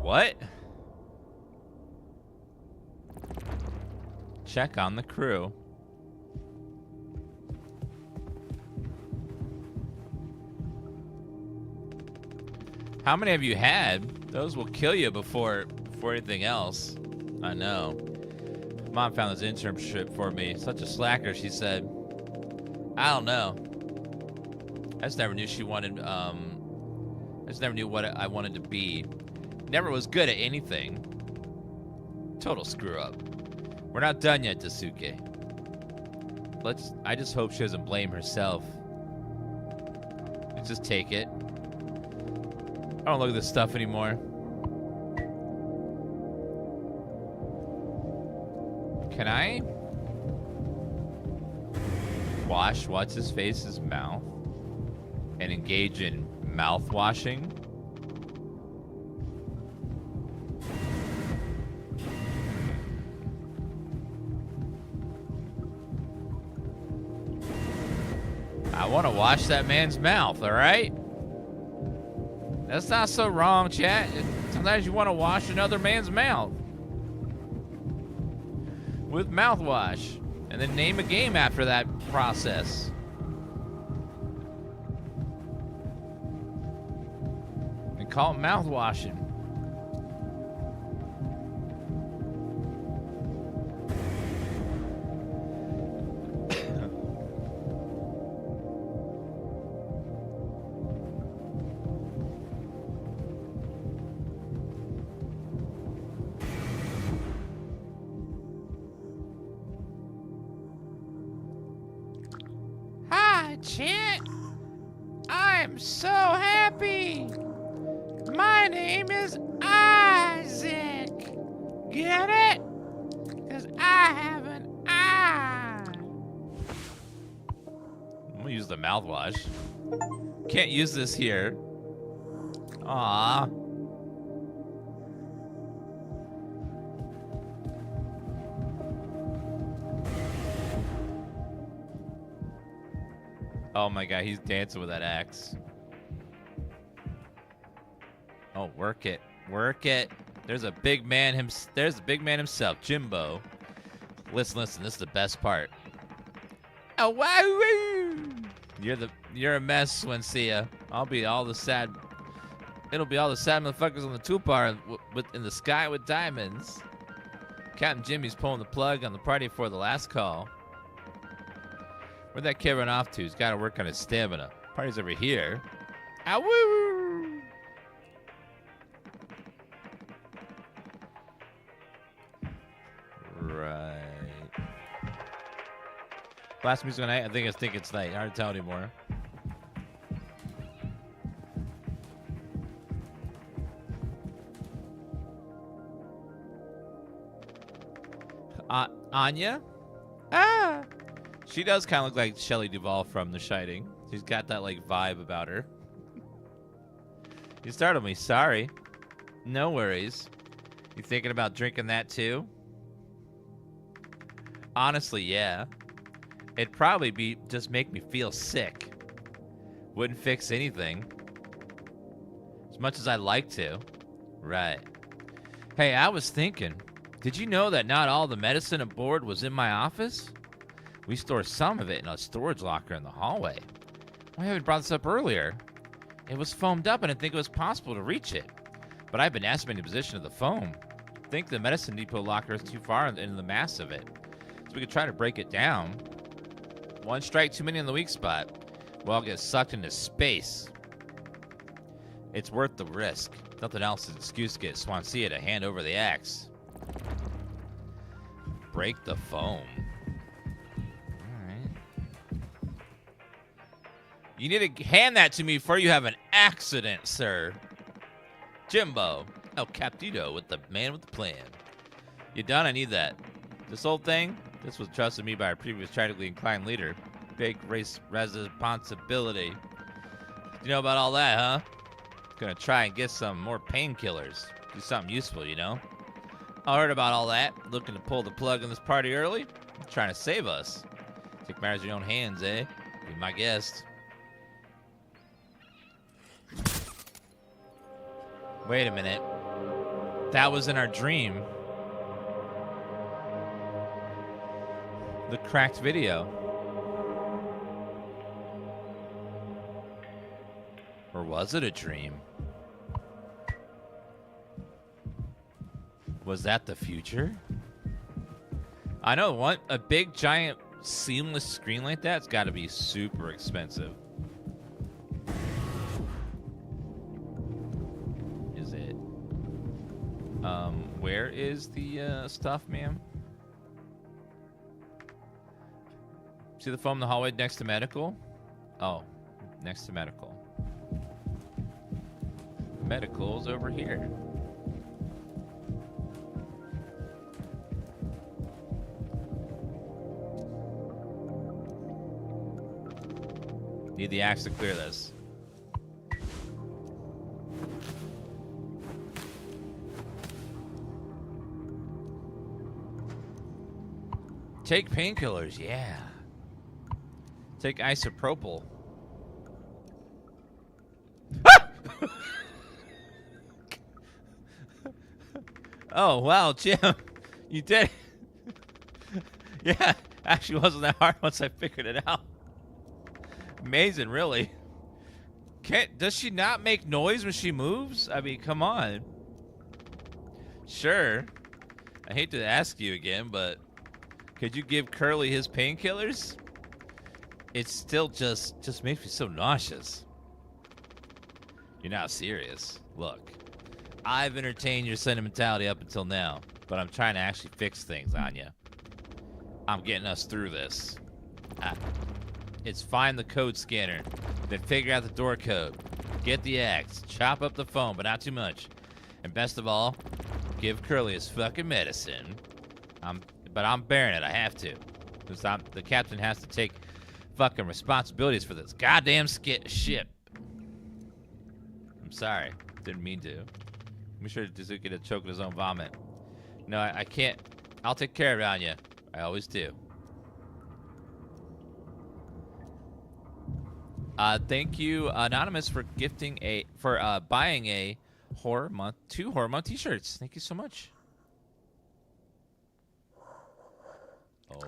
What? Check on the crew. How many have you had? Those will kill you before anything else. I know. Mom found this internship for me. Such a slacker, she said. I don't know. I just never knew she wanted, I just never knew what I wanted to be. Never was good at anything. Total screw up. We're not done yet, Dasuke. I just hope she doesn't blame herself. Let's just take it. I don't look at this stuff anymore. Can I wash what's his face's mouth and engage in mouth washing? I want to wash that man's mouth, all right? That's not so wrong, chat. Sometimes you want to wash another man's mouth with mouthwash and then name a game after that process. And call it mouthwashing. Chat, I'm so happy. My name is Isaac. Get it? Because I have an eye. I'm gonna use the mouthwash. Can't use this here. Aww. Oh my god, he's dancing with that axe. Oh, work it. Work it. There's a big man himself, Jimbo. Listen, this is the best part. Oh wow! You're a mess, Swensia. It'll be all the sad motherfuckers on the toolbar in the sky with diamonds. Captain Jimmy's pulling the plug on the party for the last call. Where'd that kid run off to? He's got to work on his stamina. Party's over here. Ow! Right. Last music night? I think it's night. Hard to tell anymore. Anya? Ah! She does kind of look like Shelley Duvall from The Shining. She's got that, like, vibe about her. You startled me. Sorry. No worries. You thinking about drinking that, too? Honestly, yeah. It'd probably be just make me feel sick. Wouldn't fix anything. As much as I'd like to. Right. Hey, I was thinking, did you know that not all the medicine aboard was in my office? We store some of it in a storage locker in the hallway. Why haven't you brought this up earlier? It was foamed up and I didn't think it was possible to reach it. But I've been estimating the position of the foam. I think the medicine depot locker is too far into the mass of it. So we could try to break it down. One strike too many on the weak spot. We'll all get sucked into space. It's worth the risk. Nothing else is an excuse to get Swansea to hand over the axe. Break the foam. Alright. You need to hand that to me before you have an accident, sir. Jimbo. El Captito with the man with the plan. You done? I need that. This whole thing, this was trusted me by our previous tragically inclined leader. Big race responsibility. You know about all that, huh? Gonna try and get some more painkillers. Do something useful, you know? I heard about all that. Looking to pull the plug on this party early? Trying to save us. Take matters in your own hands, eh? Be my guest. Wait a minute. That was in our dream. The cracked video. Or was it a dream? Was that the future? I know a big giant seamless screen like that's got to be super expensive. Is it? Where is the stuff, ma'am? See the foam in the hallway next to medical? Oh, next to medical. Medical's over here. Need the axe to clear this. Take painkillers, yeah. Take isopropyl. Oh, wow, Jim. You did. Yeah, actually wasn't that hard once I figured it out. Amazing, really. Does she not make noise when she moves? I mean, come on. Sure. I hate to ask you again, but could you give Curly his painkillers? It still just makes me so nauseous. You're not serious. Look, I've entertained your sentimentality up until now, but I'm trying to actually fix things, Anya. I'm getting us through this. It's find the code scanner, then figure out the door code, get the axe, chop up the phone, but not too much, and best of all, give Curly his fucking medicine. But I'm bearing it. I have to, because the captain has to take fucking responsibilities for this goddamn ship. I'm sorry, didn't mean to. I'm sure to get a choke in his own vomit. No, I can't. I'll take care of it, Anya. I always do. Thank you, Anonymous, for buying a horror month, 2 horror month t-shirts. Thank you so much.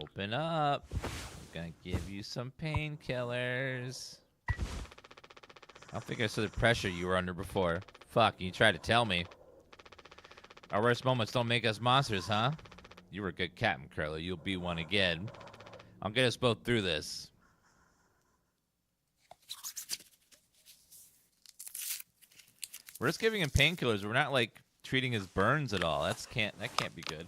Open up. I'm gonna give you some painkillers. I don't think I saw the pressure you were under before. Fuck, you tried to tell me. Our worst moments don't make us monsters, huh? You were a good captain, Curly. You'll be one again. I'll get us both through this. We're just giving him painkillers. We're not like treating his burns at all. That can't be good.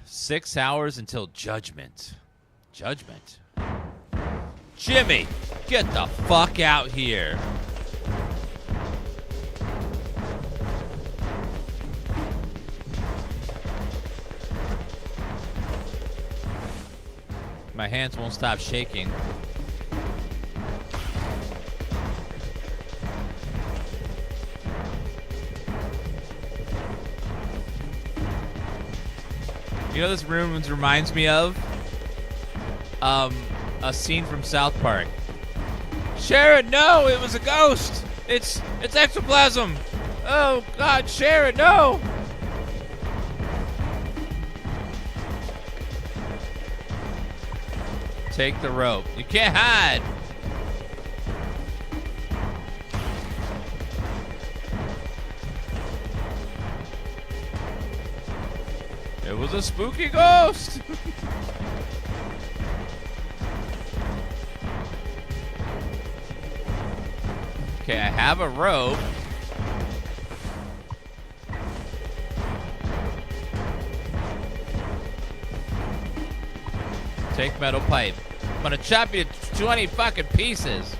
"6 hours until judgment." Judgment? Jimmy, get the fuck out here. My hands won't stop shaking. You know, this room reminds me of a scene from South Park. Sharon, no, it was a ghost. It's ectoplasm. Oh God, Sharon, no. Take the rope. You can't hide. It was a spooky ghost. Okay, I have a rope. Take metal pipe. I'm gonna chop you to 20 fucking pieces.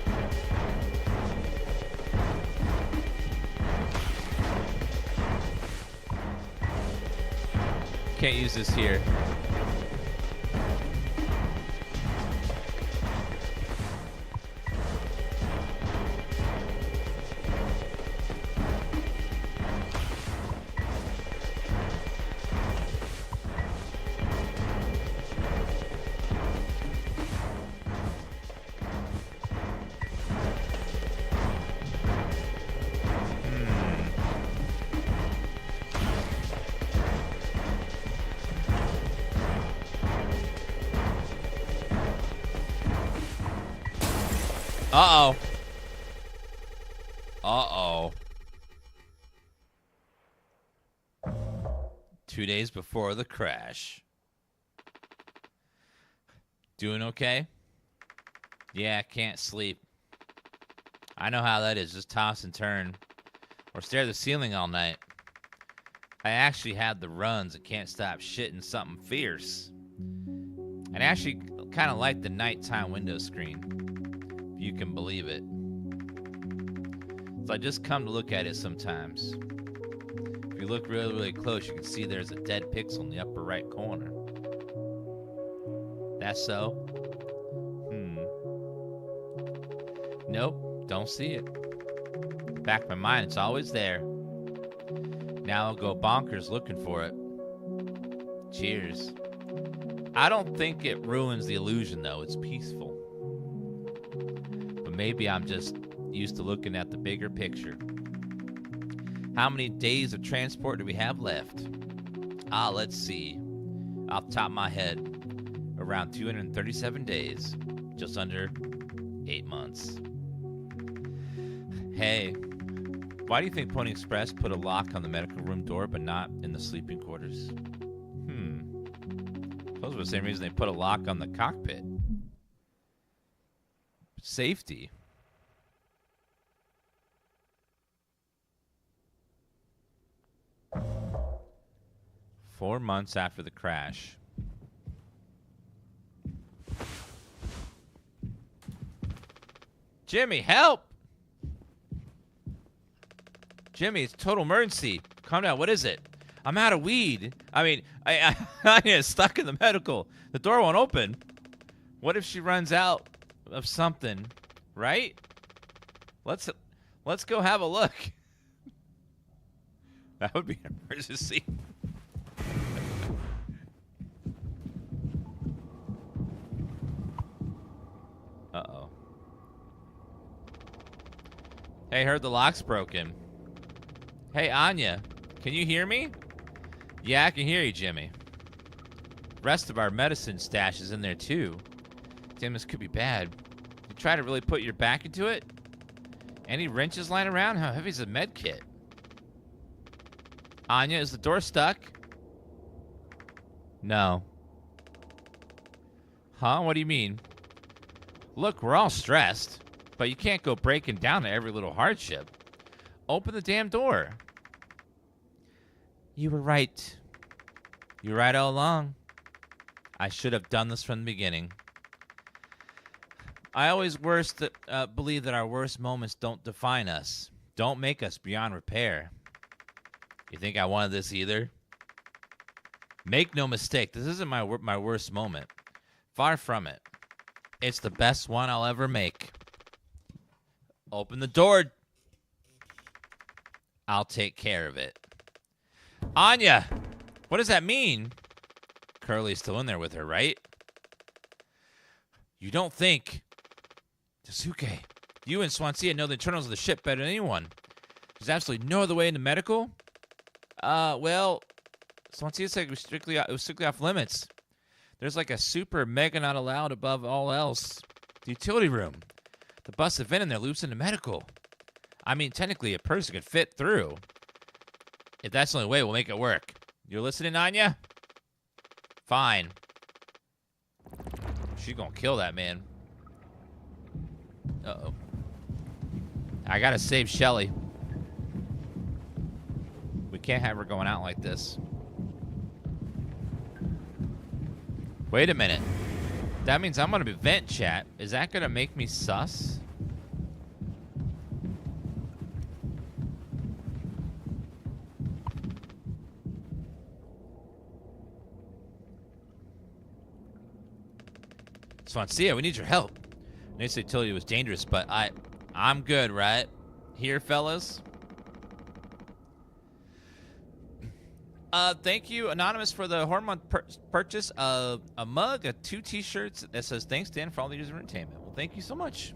Can't use this here. Uh-oh. Uh-oh. 2 days before the crash. Doing okay? Yeah, can't sleep. I know how that is. Just toss and turn. Or stare at the ceiling all night. I actually had the runs and can't stop shitting something fierce. And I actually kind of like the nighttime window screen. If you can believe it. So I just come to look at it sometimes. If you look really, really close, you can see there's a dead pixel in the upper right corner. That's so? Nope, don't see it. Back of my mind, it's always there. Now I'll go bonkers looking for it. Cheers. I don't think it ruins the illusion, though. It's peaceful. But maybe I'm just used to looking at the bigger picture. How many days of transport do we have left? Let's see. Off the top of my head, around 237 days. Just under 8 months. Hey, why do you think Pony Express put a lock on the medical room door but not in the sleeping quarters? Suppose for the same reason they put a lock on the cockpit. Safety. Four months after the crash. Jimmy, help! Jimmy, it's a total emergency. Calm down. What is it? I'm out of weed. I mean, I get stuck in the medical. The door won't open. What if she runs out of something, right? Let's go have a look. That would be an emergency. Uh-oh. Hey, heard the lock's broken. Hey, Anya, can you hear me? Yeah, I can hear you, Jimmy. Rest of our medicine stash is in there, too. Damn, this could be bad. You try to really put your back into it? Any wrenches lying around? How heavy is the med kit? Anya, is the door stuck? No. Huh? What do you mean? Look, we're all stressed, but you can't go breaking down to every little hardship. Open the damn door. You were right. You were right all along. I should have done this from the beginning. I always believe that our worst moments don't define us. Don't make us beyond repair. You think I wanted this either? Make no mistake, this isn't my worst moment. Far from it. It's the best one I'll ever make. Open the door. I'll take care of it. Anya! What does that mean? Curly's still in there with her, right? You don't think... Tasuke, you and Swansea know the internals of the ship better than anyone. There's absolutely no other way into medical? Well, Swansea said it was strictly off limits. There's like a super mega not allowed above all else. The utility room. The bus event in there loops into medical. I mean, technically, a person could fit through. If that's the only way, we'll make it work. You're listening, Anya? Fine. She's gonna kill that man. Uh-oh. I gotta save Shelly. We can't have her going out like this. Wait a minute. That means I'm gonna be vent chat. Is that gonna make me sus? Swansea, we need your help. They told you it was dangerous, but I'm good, right? Here, fellas. Thank you, Anonymous, for the hormone purchase of a mug, 2 t-shirts that says, thanks, Dan, for all the years of entertainment. Well, thank you so much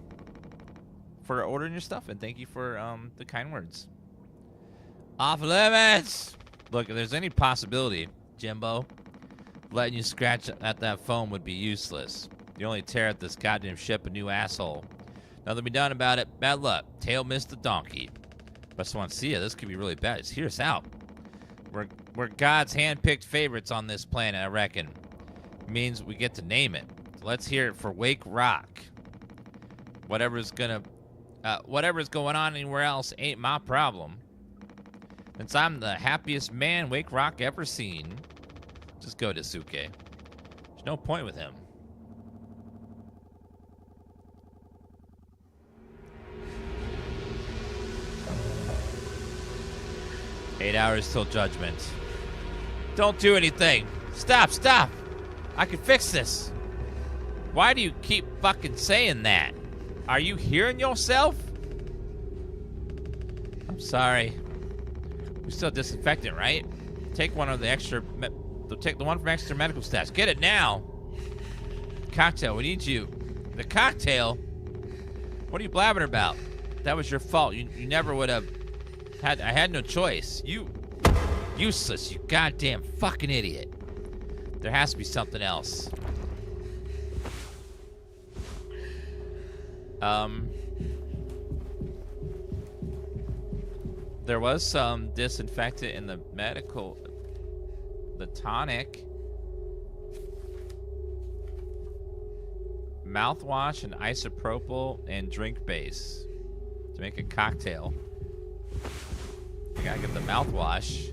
for ordering your stuff, and thank you for the kind words. Off limits! Look, if there's any possibility, Jimbo, letting you scratch at that phone would be useless. You only tear at this goddamn ship a new asshole. Nothing to be done about it. Bad luck. Tail missed the donkey. But Swansea, this could be really bad. Just hear us out. We're God's hand-picked favorites on this planet, I reckon. It means we get to name it. So let's hear it for Wake Rock. Whatever's going on anywhere else ain't my problem. Since I'm the happiest man Wake Rock ever seen, just go to Suke. There's no point with him. Eight hours till judgment. Don't do anything. Stop. I can fix this. Why do you keep fucking saying that? Are you hearing yourself? I'm sorry. We still disinfectant, right? Take one of the extra... Take the one from extra medical stash. Get it now. Cocktail, we need you. The cocktail? What are you blabbing about? That was your fault. You never would have... I had no choice. You useless, you goddamn fucking idiot. There has to be something else. There was some disinfectant in the tonic. Mouthwash and isopropyl and drink base to make a cocktail. I gotta get the mouthwash.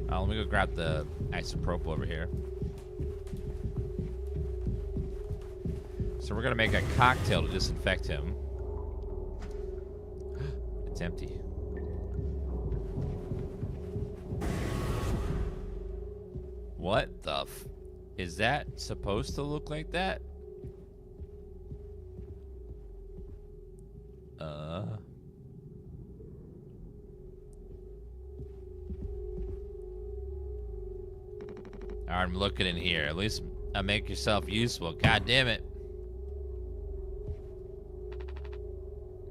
Let me go grab the isopropyl over here. So we're gonna make a cocktail to disinfect him. It's empty. What the f... Is that supposed to look like that? I'm looking in here. At least make yourself useful. God damn it.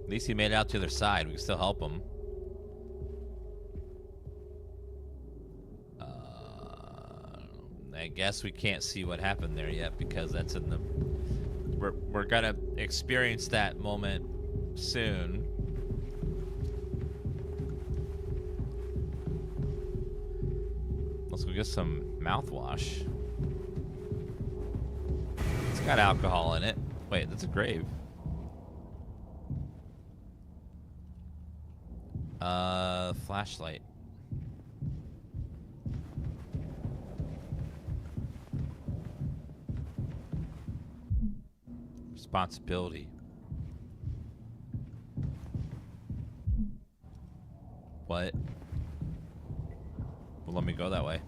At least he made it out to the other side. We can still help him. I guess we can't see what happened there yet because that's in the... We're gonna experience that moment soon. Let's go get some mouthwash. It's got alcohol in it. Wait, that's a grave. Flashlight. Responsibility. What? Well, let me go that way.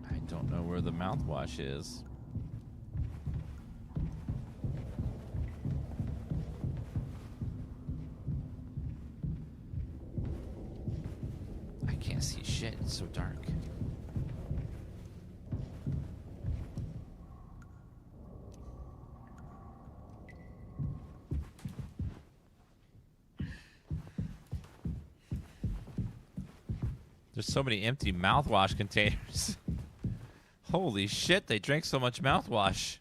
I don't know where the mouthwash is. I can't see shit. It's so dark. There's so many empty mouthwash containers. Holy shit, they drank so much mouthwash.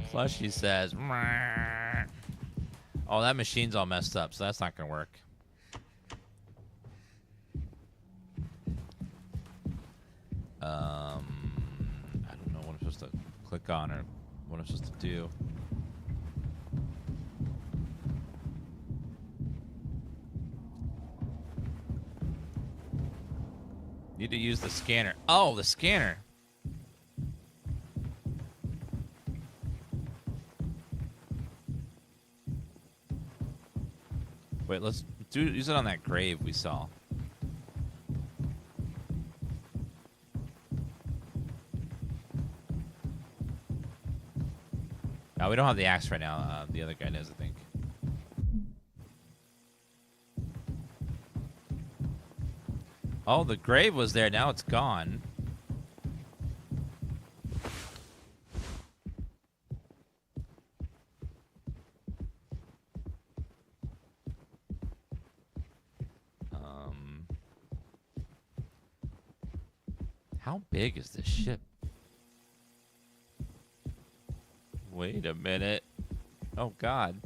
Plushy says, "Meh." Oh, that machine's all messed up, so that's not gonna work. I don't know what I'm supposed to click on or what I'm supposed to do. Need to use the scanner. Oh, the scanner. Wait, let's use it on that grave we saw. No, we don't have the axe right now. The other guy does, I think. Oh, the grave was there. Now it's gone. How big is this ship? Wait a minute. Oh, God.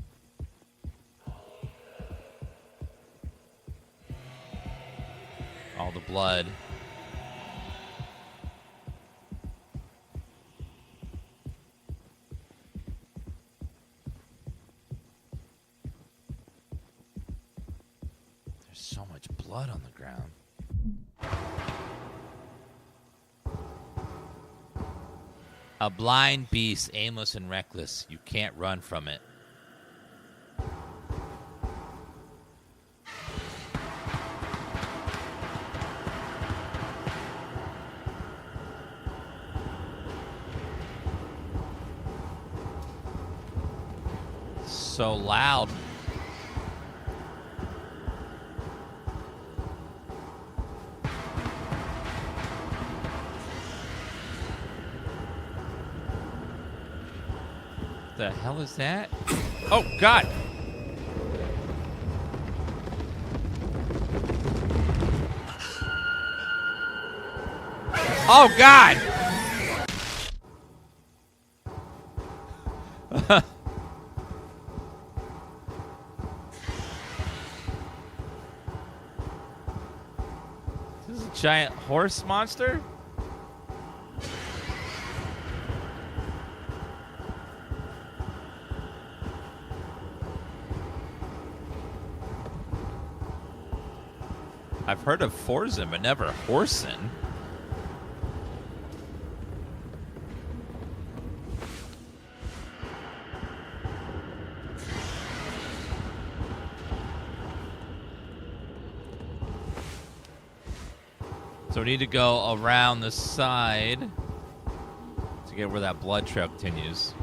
All the blood. There's so much blood on the ground. A blind beast, aimless and reckless. You can't run from it. So loud. The hell is that? Oh, God. Oh, God. This is a giant horse monster? I've heard of Forzen, but never Horsen. So we need to go around the side to get where that blood trail continues.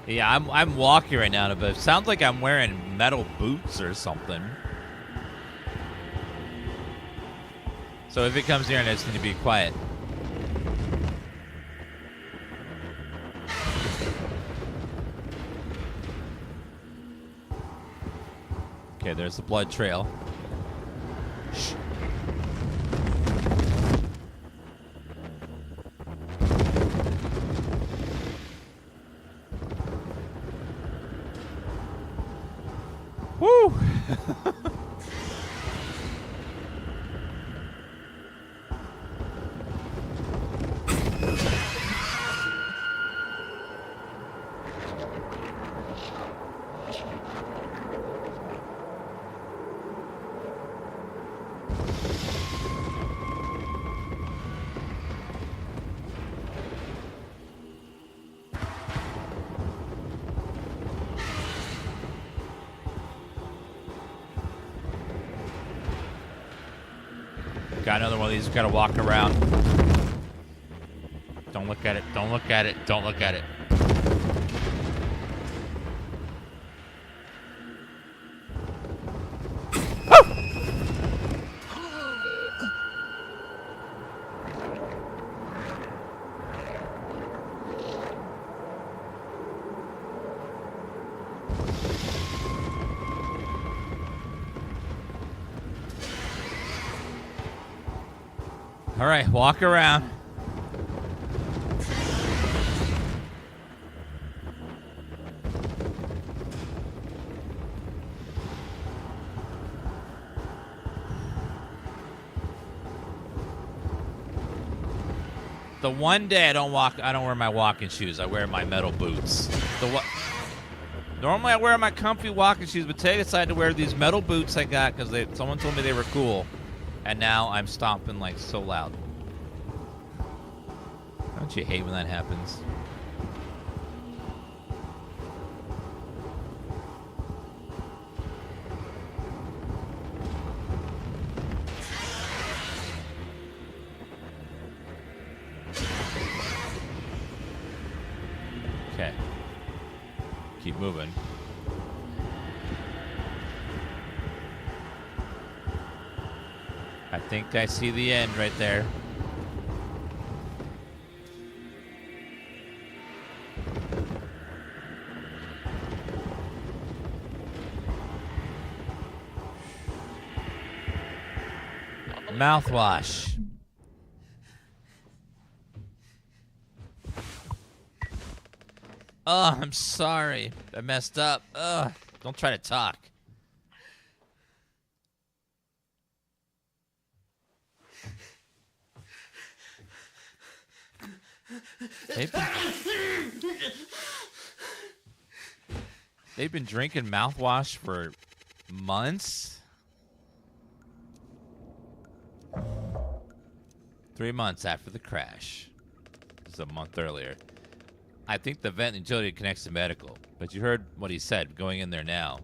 Yeah, I'm walking right now, but it sounds like I'm wearing metal boots or something. So if it comes near, I just need to be quiet. Okay, there's the blood trail. Shh. Woo! Got another one of these. Gotta walk around. Don't look at it. Don't look at it. Don't look at it. All right, walk around. The one day I don't wear my walking shoes. I wear my metal boots. Normally I wear my comfy walking shoes, but today I decided to wear these metal boots I got because someone told me they were cool. And now I'm stomping like so loud. Don't you hate when that happens? Okay. Keep moving. I think I see the end right there. Mouthwash. Oh, I'm sorry. I messed up. Ugh. Don't try to talk. They've been drinking mouthwash for months. 3 months after the crash. This is a month earlier. I think the vent utility connects to medical, but you heard what he said. Going in there now.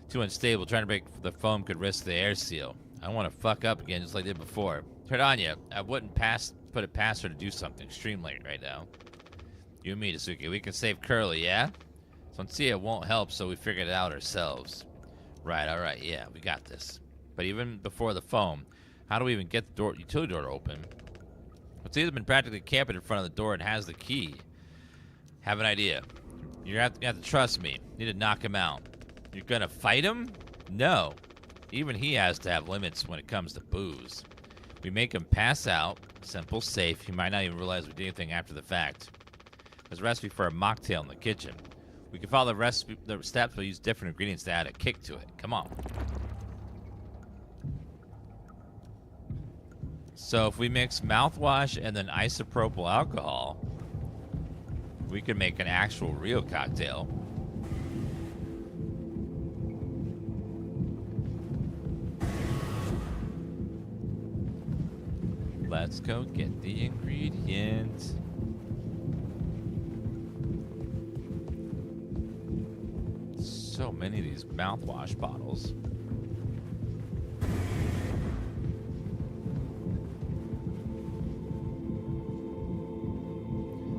Too unstable. Trying to break the foam could risk the air seal. I don't want to fuck up again just like I did before. Turn on you. I wouldn't put it past her to do something extreme like right now. You and me, Tasuki. We can save Curly, yeah? Sonsia won't help, so we figured it out ourselves. Right, alright, yeah, we got this. But even before the foam, how do we even get the utility door open? Sonsia's been practically camping in front of the door and has the key. Have an idea. You have to trust me. You need to knock him out. You're gonna fight him? No. Even he has to have limits when it comes to booze. We make him pass out. Simple, safe. He might not even realize we did anything after the fact. There's a recipe for a mocktail in the kitchen. We can follow the steps, but use different ingredients to add a kick to it. Come on. So if we mix mouthwash and then isopropyl alcohol, we can make an actual real cocktail. Let's go get the ingredients. So many of these mouthwash bottles.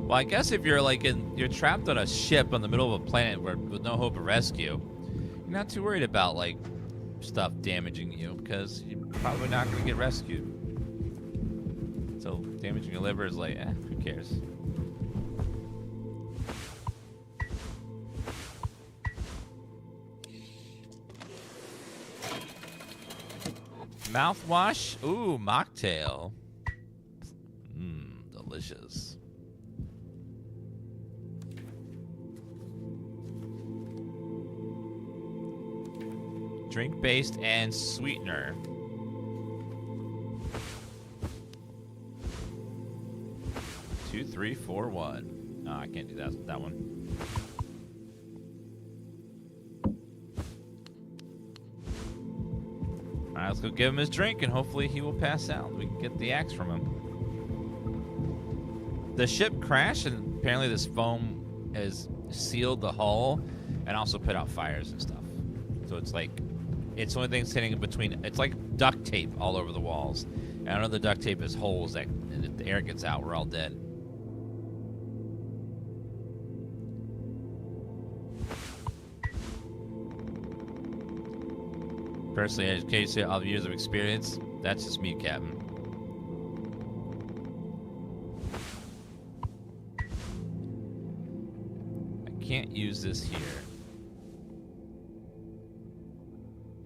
Well, I guess if you're you're trapped on a ship in the middle of a planet with no hope of rescue, you're not too worried about stuff damaging you because you're probably not going to get rescued. so damaging your liver is like, who cares? Mouthwash? Ooh, mocktail. Mmm, delicious. Drink-based and sweetener. Two, three, four, one. Oh, I can't do that one. All right, let's go give him his drink, and hopefully he will pass out. We can get the axe from him. The ship crashed, and apparently this foam has sealed the hull and also put out fires and stuff. So it's like, it's the only thing sitting in between. It's like duct tape all over the walls. And I know the duct tape has holes that, and if the air gets out, we're all dead. Personally, in case you all the years of experience, that's just me, Captain. I can't use this here.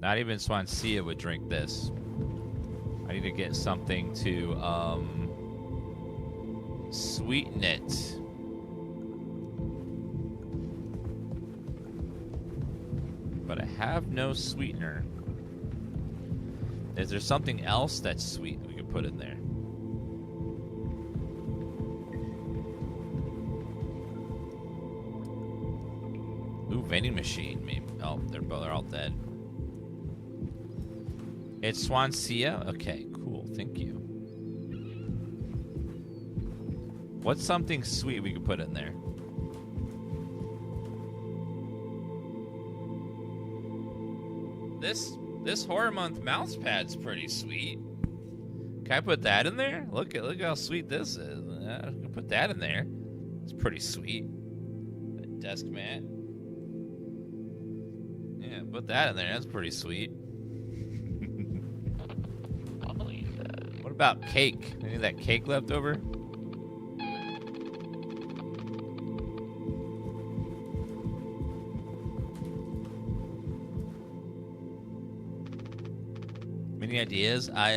Not even Swansea would drink this. I need to get something to sweeten it. But I have no sweetener. Is there something else that's sweet we could put in there? Ooh, vending machine, maybe. Oh, they're all dead. It's Swansea? Okay, cool. Thank you. What's something sweet we could put in there? This horror month mouse pad's pretty sweet. Can I put that in there? Look how sweet this is. I can put that in there. It's pretty sweet. A desk mat. Yeah, put that in there. That's pretty sweet. What about cake? Any of that cake left over? Any ideas? I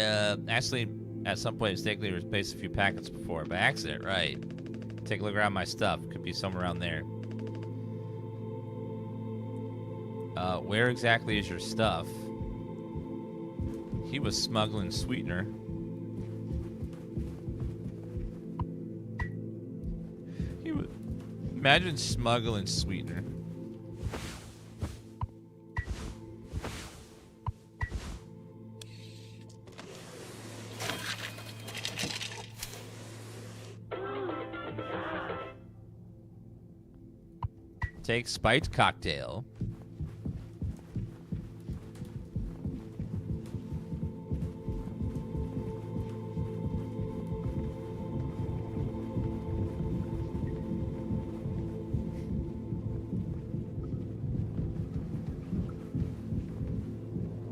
actually, at some point, mistakenly replaced a few packets before. By accident, right. Take a look around my stuff. Could be somewhere around there. Where exactly is your stuff? He was smuggling sweetener. He would... Imagine smuggling sweetener. Take spiked cocktail.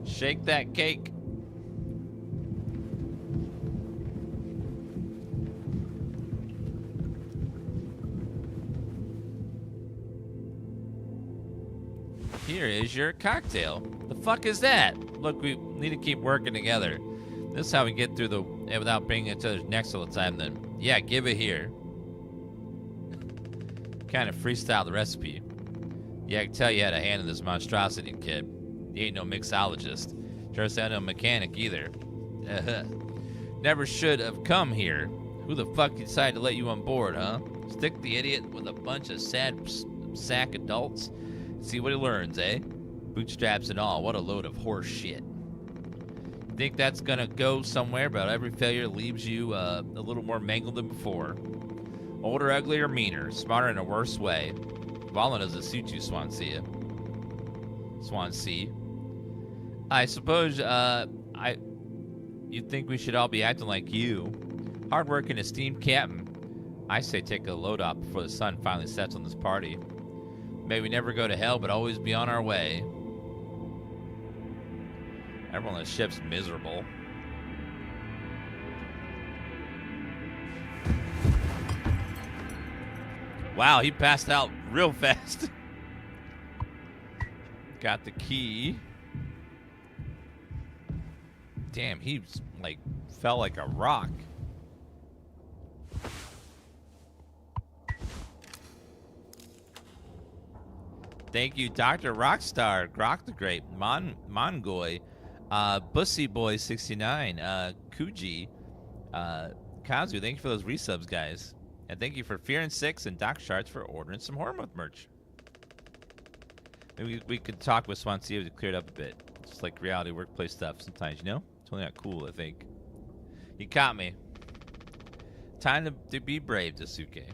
Shake that cake. Here is your cocktail. The fuck is that? Look, we need to keep working together. This is how we get through the without bringing each other's necks all the time then. Yeah, give it here. Kind of freestyle the recipe. Yeah, I can tell you had a hand in this monstrosity, kid. You ain't no mixologist. Sure sound no mechanic either. Never should have come here. Who the fuck decided to let you on board, huh? Stick the idiot with a bunch of sad sack adults? See what he learns, eh? Bootstraps and all. What a load of horse shit. Think that's gonna go somewhere, but every failure leaves you a little more mangled than before. Older, uglier, meaner. Smarter in a worse way. Wallen doesn't suit you, Swansea. Swansea. I suppose, you'd think we should all be acting like you. Hard-working, esteemed captain. I say take a load off before the sun finally sets on this party. May we never go to hell, but always be on our way. Everyone on the ship's miserable. Wow, he passed out real fast. Got the key. Damn, he like fell like a rock. Thank you, Dr. Rockstar, Grok the Great, Mongoy, Bussy Boy 69, Kuji, Kazu. Thank you for those resubs, guys. And thank you for Fear and Six and Doc Shards for ordering some Horror Month merch. Maybe we could talk with Swansea to clear it up a bit. Just like reality workplace stuff sometimes, you know? It's only not cool, I think. You caught me. Time to be brave, Dasuke.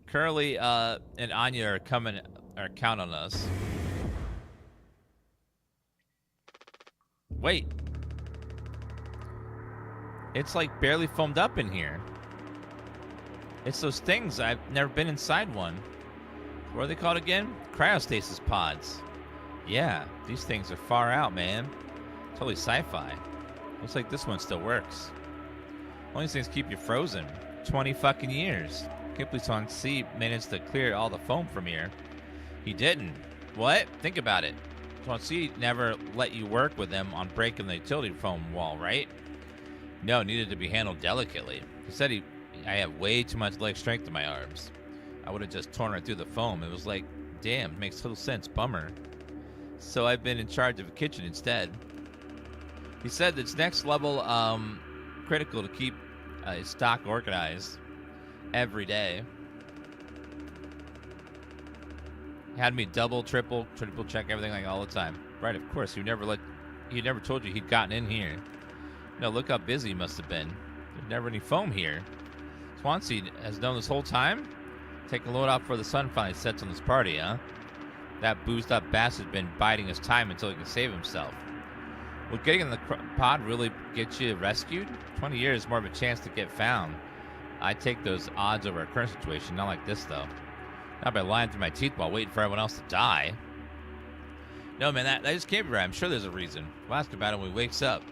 Curly and Anya are counting on us. Wait. It's like barely foamed up in here. It's those things. I've never been inside one. What are they called again? Cryostasis pods. Yeah, these things are far out, man. Totally sci-fi. Looks like this one still works. Only these things keep you frozen. 20 fucking years. Can't believe Swansea managed to clear all the foam from here. He didn't. What? Think about it. Swansea never let you work with him on breaking the utility foam wall, right? No, it needed to be handled delicately. He said I have way too much leg strength in my arms. I would have just torn right through the foam. It was like, damn, makes total sense. Bummer. So I've been in charge of a kitchen instead. He said it's next level critical to keep his stock organized every day. Had me double, triple check everything like all the time. Right, of course. He never told you he'd gotten in here. No, look how busy he must have been. There's never any foam here. Swansea has known this whole time? Take a load off before the sun finally sets on this party, huh? That boozed up bastard's been biding his time until he can save himself. Will getting in the pod really get you rescued? 20 years more of a chance to get found. I take those odds over our current situation, not like this, though. Not by lying through my teeth while waiting for everyone else to die. No, man, that just can't be right. I'm sure there's a reason. We'll ask about it when he wakes up.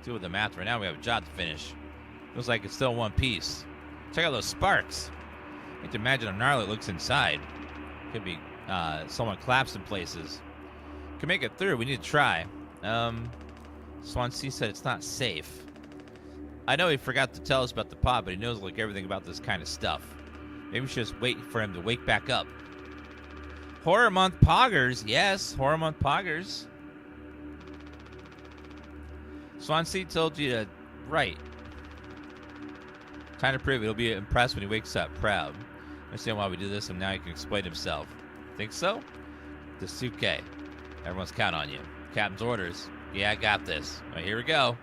Deal with the math right now. We have a job to finish. Looks like it's still in one piece. Check out those sparks. I can imagine how gnarly it looks inside. Could be someone collapsed in places. Can make it through. We need to try. Swansea said it's not safe. I know he forgot to tell us about the pod, but he knows like everything about this kind of stuff. Maybe we should just wait for him to wake back up. Horror Month Poggers. Yes, Horror Month Poggers. Swansea told you to write. Time to prove it. He'll be impressed when he wakes up. Proud. Understand why we do this, and now he can explain himself. Think so? Dasuke. Everyone's counting on you. Captain's orders. Yeah, I got this. All right, here we go.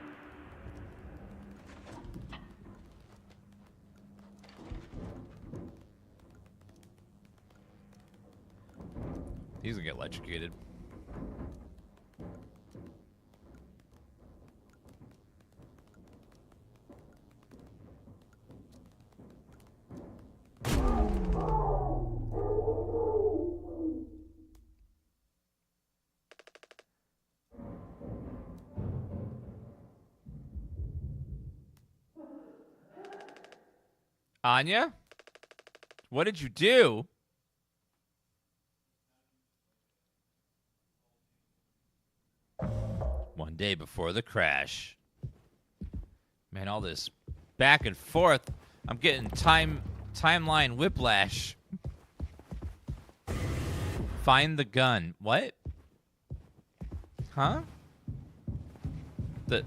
He's gonna get electrocuted. Anya? What did you do? One day before the crash. Man, all this back and forth. I'm getting timeline whiplash. Find the gun. What? Huh? The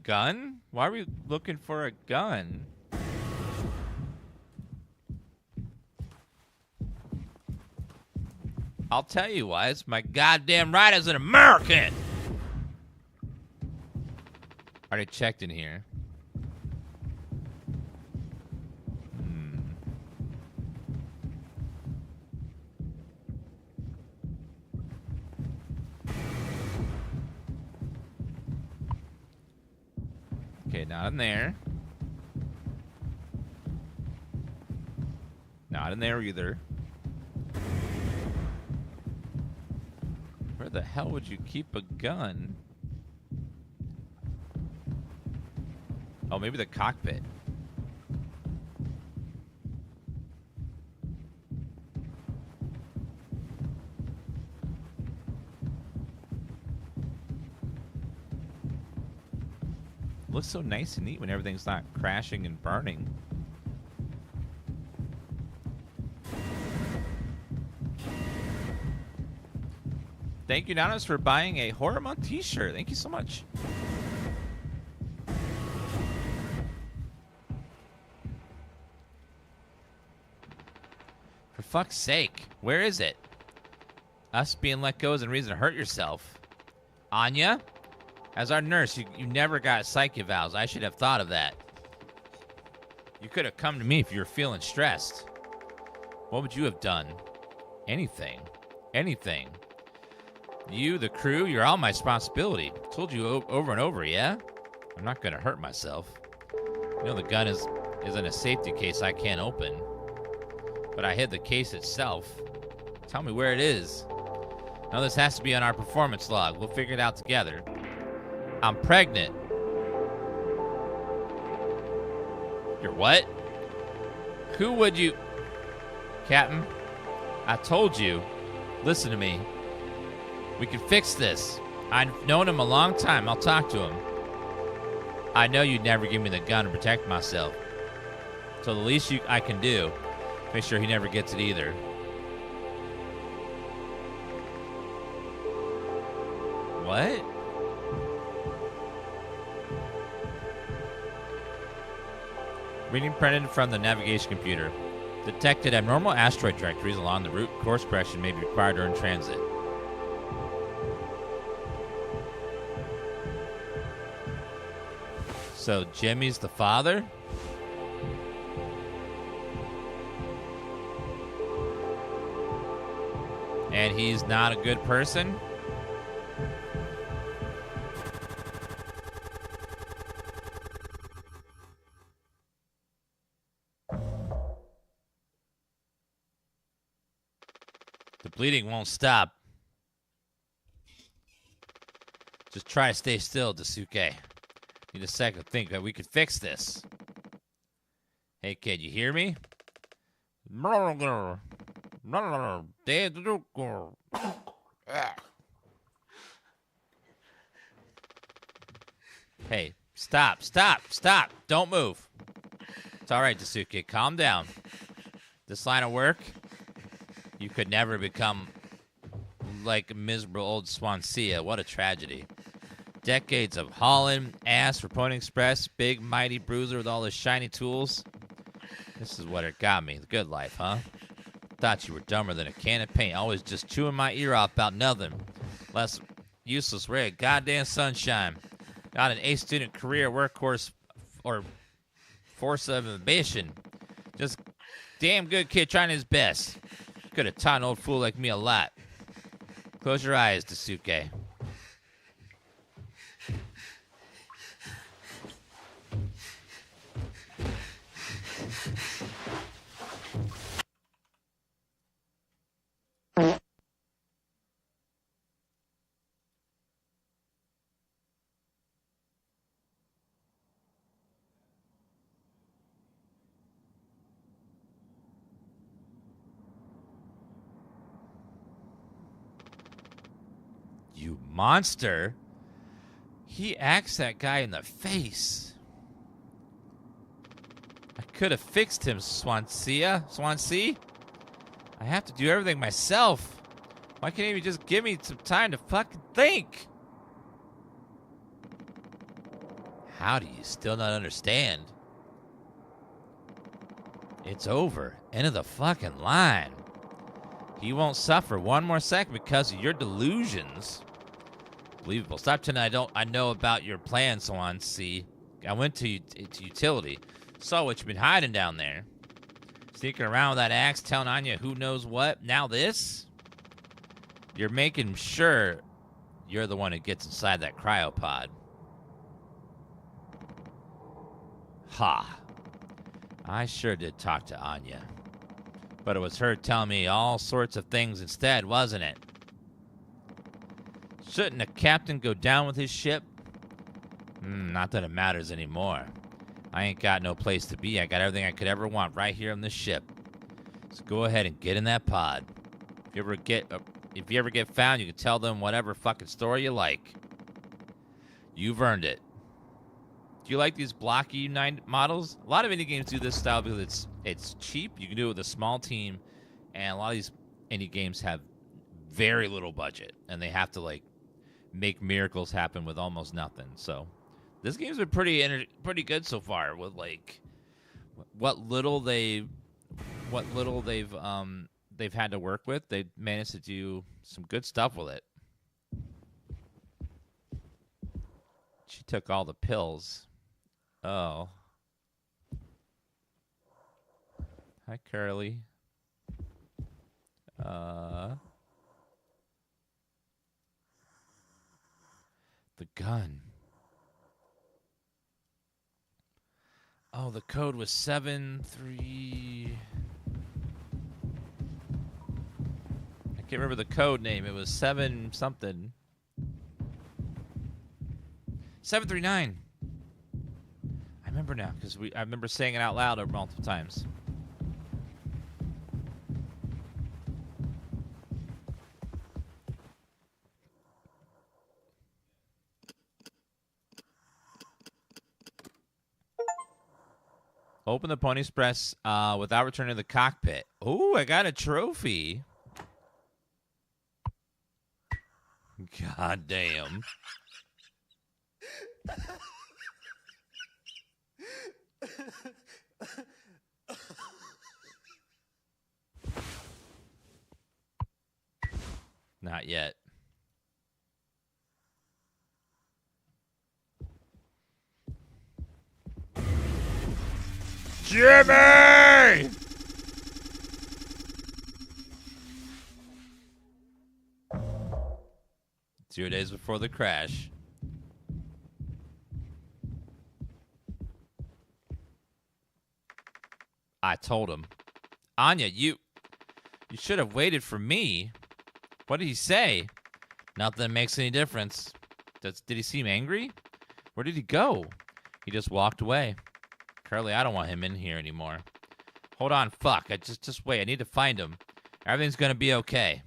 gun? Why are we looking for a gun? I'll tell you why. It's my goddamn right as an American. Already checked in here. Okay, not in there. Not in there either. Where the hell would you keep a gun? Oh, maybe the cockpit. looks so nice and neat when everything's not crashing and burning. Thank you, Anonymous, for buying a Horror Month t-shirt. Thank you so much. For fuck's sake, where is it? Us being let go isn't a reason to hurt yourself. Anya? As our nurse, you never got psych evals. I should have thought of that. You could have come to me if you were feeling stressed. What would you have done? Anything. Anything. You, the crew, you're all my responsibility. Told you over and over, yeah? I'm not gonna hurt myself. You know the gun isn't a safety case I can't open. But I hid the case itself. Tell me where it is. Now this has to be on our performance log. We'll figure it out together. I'm pregnant. You're what? Who would you... Captain, I told you. Listen to me. We can fix this. I've known him a long time. I'll talk to him. I know you'd never give me the gun to protect myself. So the least I can do, make sure he never gets it either. What? Reading printed from the navigation computer. Detected abnormal asteroid trajectories along the route. Course correction may be required during transit. So Jimmy's the father? And he's not a good person? The bleeding won't stop. Just try to stay still, Dasuke. Need a second to think that we could fix this. Hey, kid, you hear me? Hey, stop. Don't move. It's all right, Dasuke. Calm down. This line of work, you could never become like a miserable old Swansea. What a tragedy. Decades of hauling ass for Pony Express, big mighty bruiser with all his shiny tools. This is what it got me, the good life, huh? Thought you were dumber than a can of paint, always just chewing my ear off about nothing. Less useless ray of goddamn sunshine. Got an A student career workhorse or force of ambition. Just damn good kid trying his best. Could have taught an old fool like me a lot. Close your eyes, Dasuke. You monster. He axed that guy in the face. I could have fixed him, Swansea. I have to do everything myself. Why can't you just give me some time to fucking think? How do you still not understand? It's over. End of the fucking line. He won't suffer one more second because of your delusions. Believable. Stop tonight. I know about your plan, Swansea. I went to utility. Saw what you've been hiding down there. Sneaking around with that axe, telling Anya who knows what. Now this? You're making sure you're the one who gets inside that cryopod. Ha. I sure did talk to Anya. But it was her telling me all sorts of things instead, wasn't it? Shouldn't a captain go down with his ship? Not that it matters anymore. I ain't got no place to be. I got everything I could ever want right here on this ship. So go ahead and get in that pod. If you ever get found, you can tell them whatever fucking story you like. You've earned it. Do you like these blocky models? A lot of indie games do this style because it's cheap. You can do it with a small team, and a lot of these indie games have very little budget, and they have to like make miracles happen with almost nothing. So this game's been pretty good so far with like what little they've had to work with. They've managed to do some good stuff with it. She took all the pills. Oh. Hi, Curly. The gun. Oh, the code was 7-3. I can't remember the code name. It was 7 something. 739. I remember now because I remember saying it out loud multiple times. Open the Pony Express without returning to the cockpit. Oh, I got a trophy. God damn. Not yet. Jimmy! 2 days before the crash. I told him, Anya, you should have waited for me. What did he say? Nothing makes any difference. Did he seem angry? Where did he go? He just walked away. Curly, I don't want him in here anymore. Hold on, fuck. Just wait. I need to find him. Everything's gonna be okay.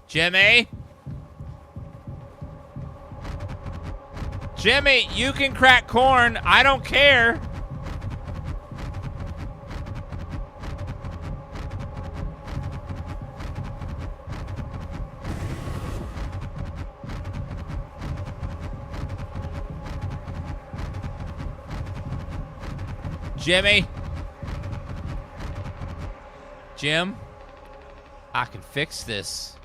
Jimmy? Jimmy, you can crack corn. I don't care. Jimmy? Jim? I can fix this.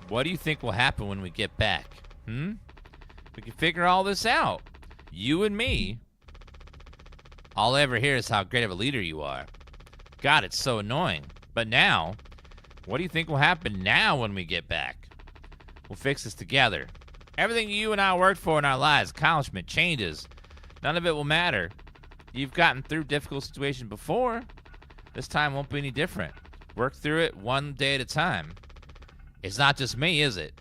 What do you think will happen when we get back? We can figure all this out. You and me. All I ever hear is how great of a leader you are. God, it's so annoying. But now, what do you think will happen now when we get back? We'll fix this together. Everything you and I worked for in our lives, accomplishment, changes. None of it will matter. You've gotten through difficult situations before. This time won't be any different. Work through it one day at a time. It's not just me, is it?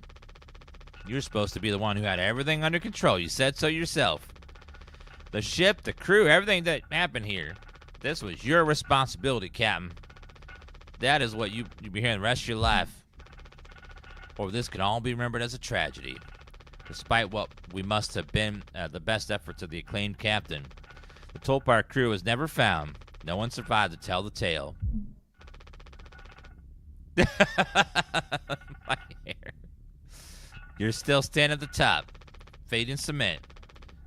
You're supposed to be the one who had everything under control. You said so yourself. The ship, the crew, everything that happened here. This was your responsibility, Captain. That is what you'll be hearing the rest of your life. Or this can all be remembered as a tragedy. Despite what we must have been the best efforts of the acclaimed captain, the Tolpar crew was never found. No one survived to tell the tale. My hair. You're still standing at the top, fading cement.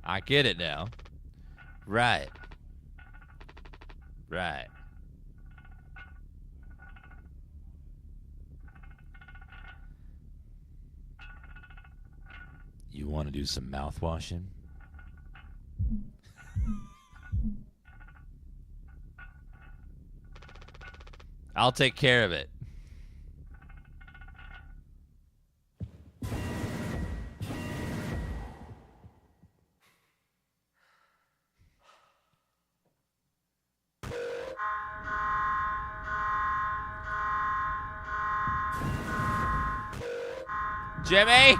I get it now. Right. Right. You want to do some mouthwashing? I'll take care of it. Jimmy?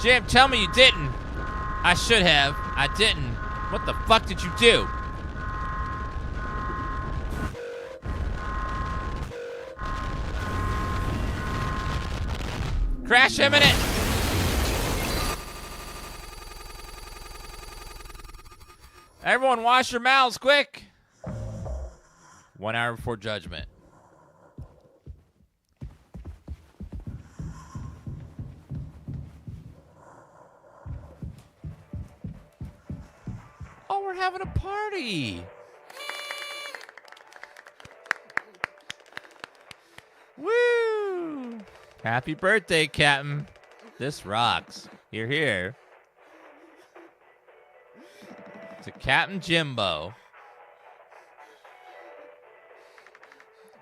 Jim, tell me you didn't. I should have. I didn't. What the fuck did you do? Crash imminent! Everyone wash your mouths, quick! 1 hour before judgment. Oh, we're having a party! Woo! Happy birthday, Captain. This rocks. You're here. To Captain Jimbo.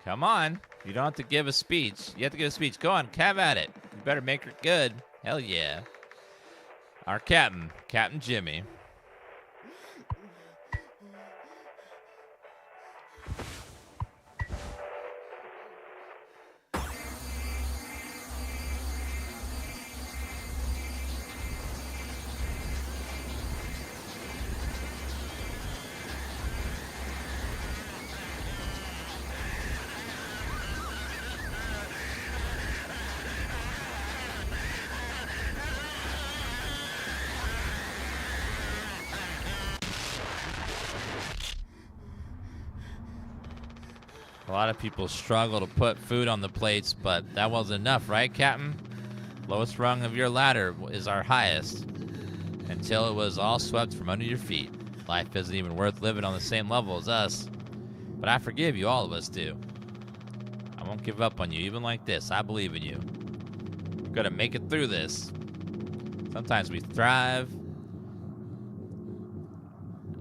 Come on. You don't have to give a speech. You have to give a speech. Go on, have at it. You better make her good. Hell yeah. Our captain, Captain Jimmy. A lot of people struggle to put food on the plates, but that wasn't enough, right, Captain? Lowest rung of your ladder is our highest. Until it was all swept from under your feet. Life isn't even worth living on the same level as us. But I forgive you, all of us do. I won't give up on you, even like this. I believe in you. We're gonna make it through this. Sometimes we thrive.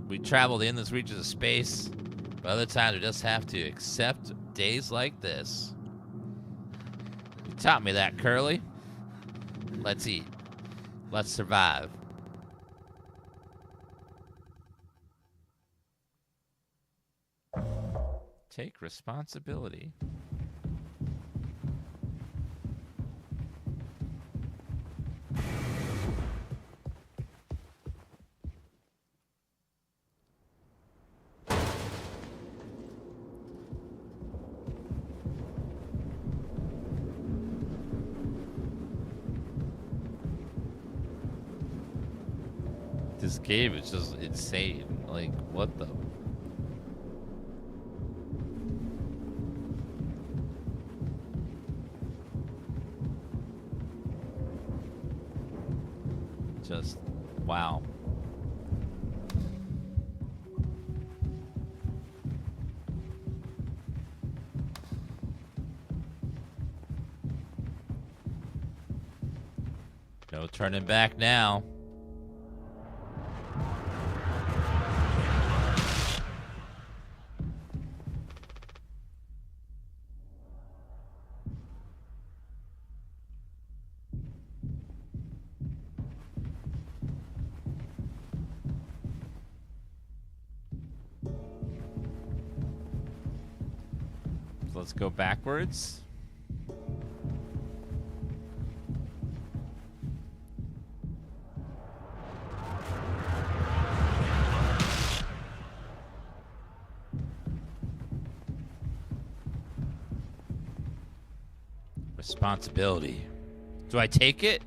We travel the endless reaches of space. But other times we just have to accept days like this. You taught me that, Curly. Let's eat. Let's survive. Take responsibility. This game is just insane. Like, what the? Just, wow. No turning back now. Let's go backwards. Responsibility. Do I take it?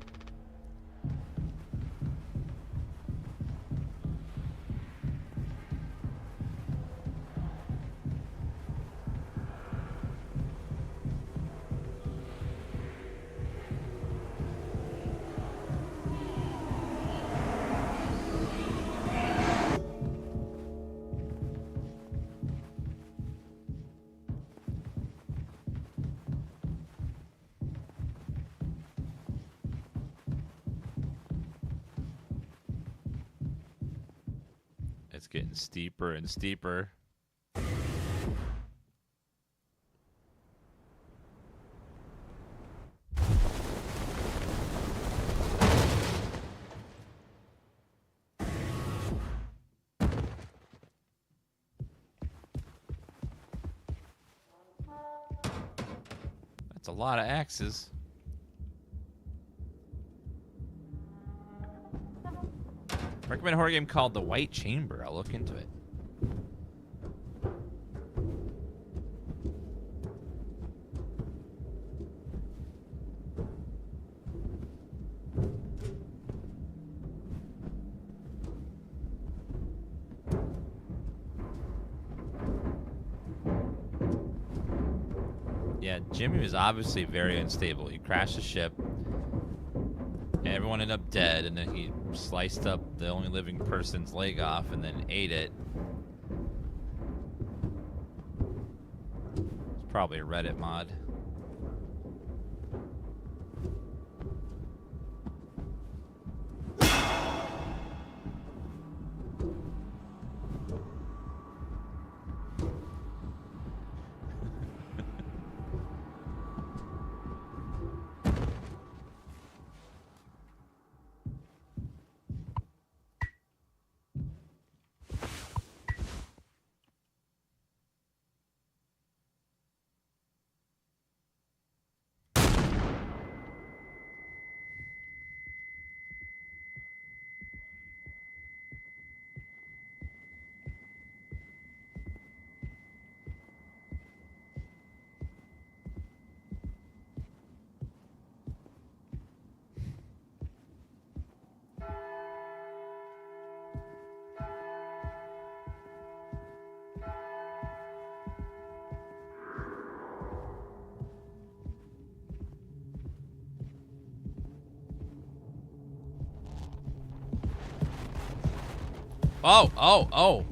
It's getting steeper and steeper. That's a lot of axes. recommend a horror game called The White Chamber. I'll look into it. Yeah, Jimmy was obviously very unstable. He crashed the ship. Everyone ended up dead, and then he sliced up the only living person's leg off and then ate it. It's probably a Reddit mod. Oh.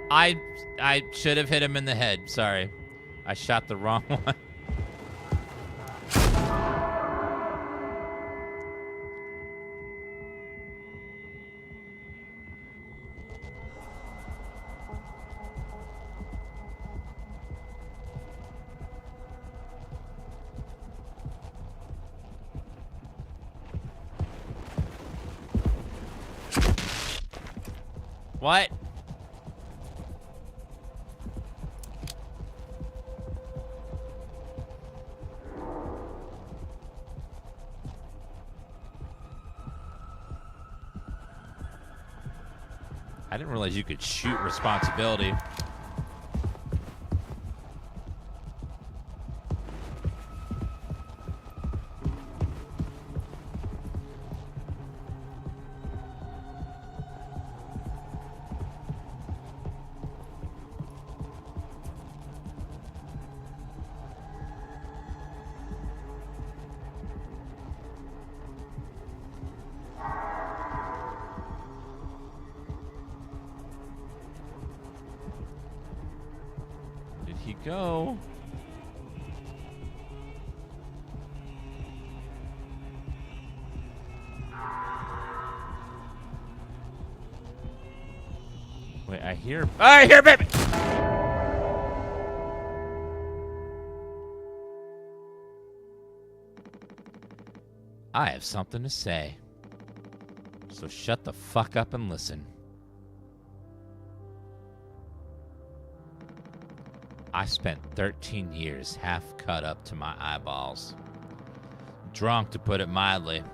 I should have hit him in the head. Sorry. I shot the wrong one. What? I didn't realize you could shoot responsibility. Go. Wait, I hear baby. I have something to say. So shut the fuck up and listen. I spent 13 years half cut up to my eyeballs. Drunk, to put it mildly.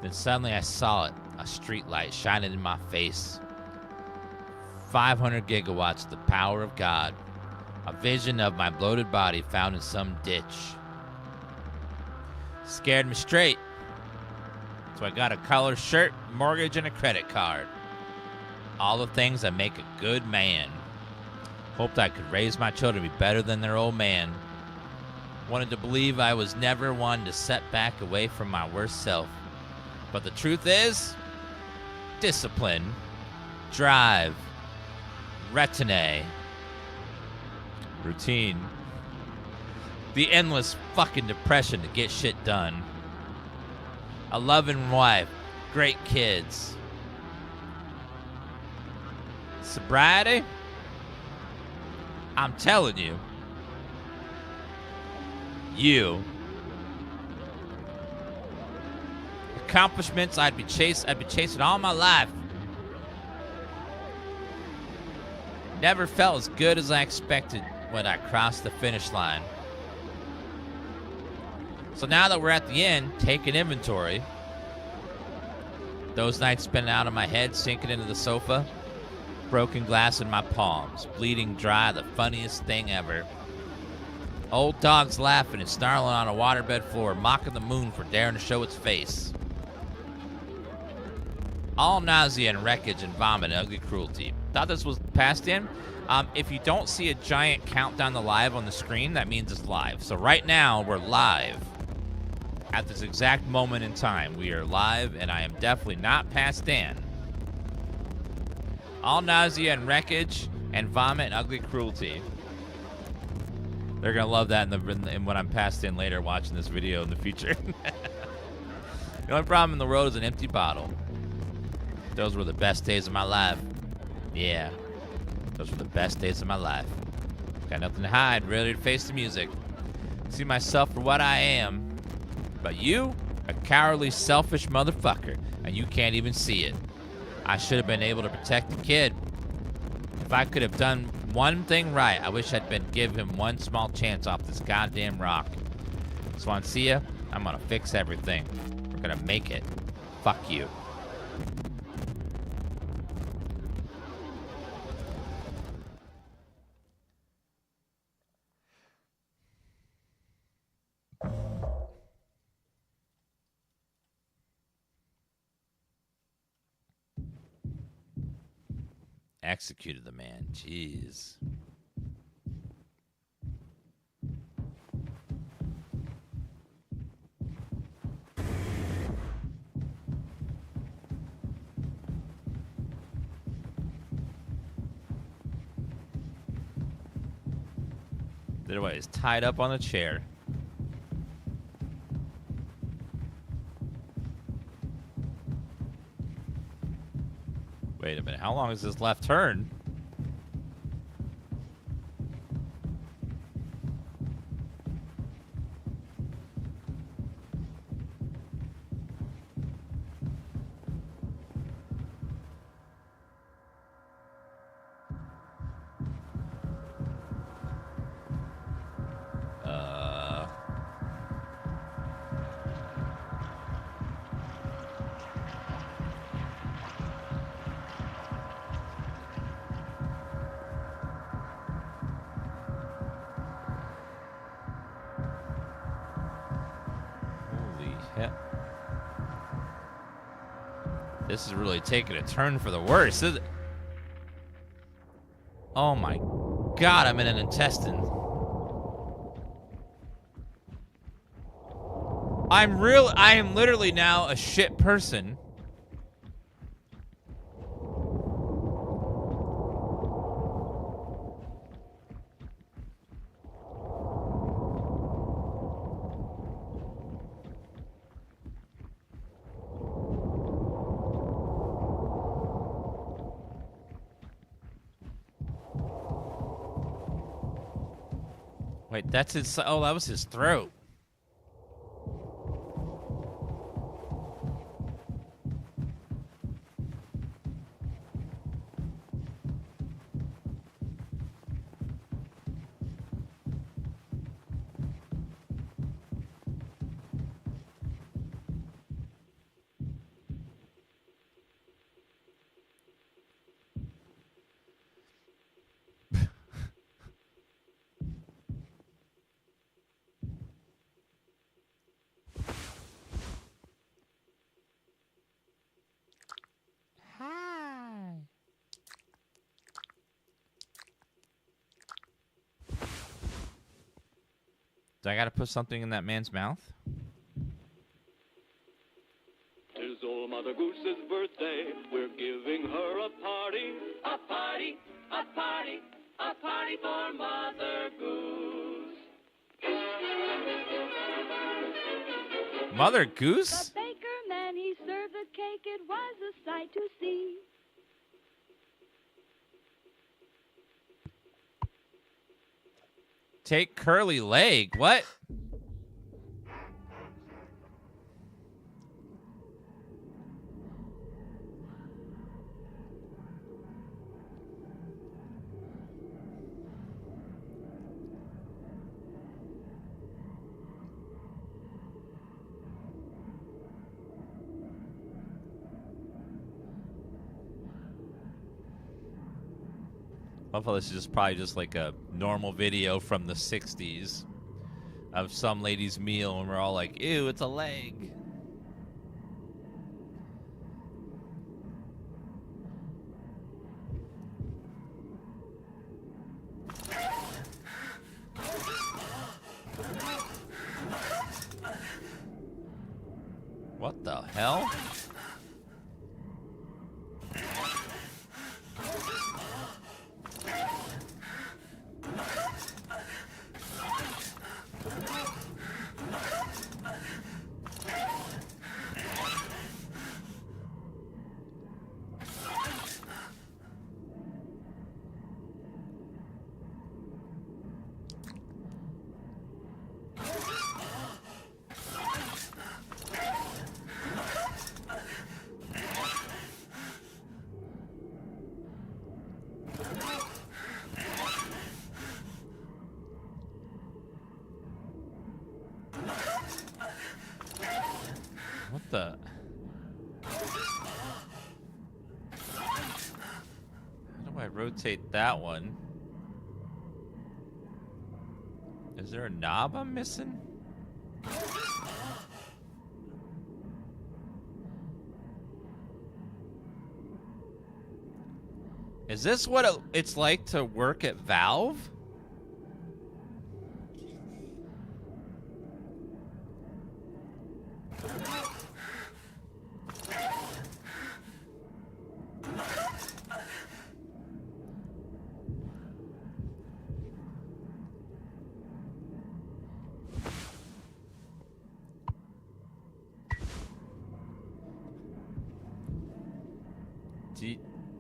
Then suddenly I saw it, a street light shining in my face. 500 gigawatts of the power of God. A vision of my bloated body found in some ditch. Scared me straight. So I got a collar shirt, mortgage, and a credit card. All the things that make a good man. Hoped I could raise my children to be better than their old man. Wanted to believe I was never one to set back away from my worst self. But the truth is, discipline, drive, retinue, routine, the endless fucking depression to get shit done, a loving wife, great kids, sobriety. I'm telling you, accomplishments I'd be chasing all my life. Never felt as good as I expected when I crossed the finish line. So now that we're at the end, taking inventory. Those nights spent out of my head, sinking into the sofa. Broken glass in my palms, bleeding dry, the funniest thing ever. Old dogs laughing and snarling on a waterbed floor, mocking the moon for daring to show its face. All nausea and wreckage and vomit and ugly cruelty. Thought this was past in. If you don't see a giant countdown to live on the screen, that means it's live. So right now, we're live. At this exact moment in time, we are live, and I am definitely not past in. All nausea and wreckage and vomit and ugly cruelty. They're gonna love that in when I'm passed in later watching this video in the future. The only problem in the world is an empty bottle. Those were the best days of my life. Yeah, those were the best days of my life. Got nothing to hide, ready to face the music. See myself for what I am. But you, a cowardly, selfish motherfucker, and you can't even see it. I should have been able to protect the kid. If I could have done one thing right, I wish I'd give him one small chance off this goddamn rock. Swansea, I'm gonna fix everything. We're gonna make it. Fuck you. Executed the man. Jeez. There was tied up on a chair. Wait a minute, how long is this left turn? This is really taking a turn for the worse, isn't it? Oh my god, I'm in an intestine. I am literally now a shit person. Wait, that's his... Oh, that was his throat. Do I gotta put something in that man's mouth? Tis old Mother Goose's birthday. We're giving her a party. A party, a party, a party for Mother Goose. Mother Goose? The baker man, he served the cake. It was a sight to see. Take curly leg. What? Hopefully this is just probably just like a normal video from the 60s of some lady's meal and we're all like, ew, it's a leg. What the hell? What the? How do I rotate that one? Is there a knob I'm missing? Is this what it's like to work at Valve?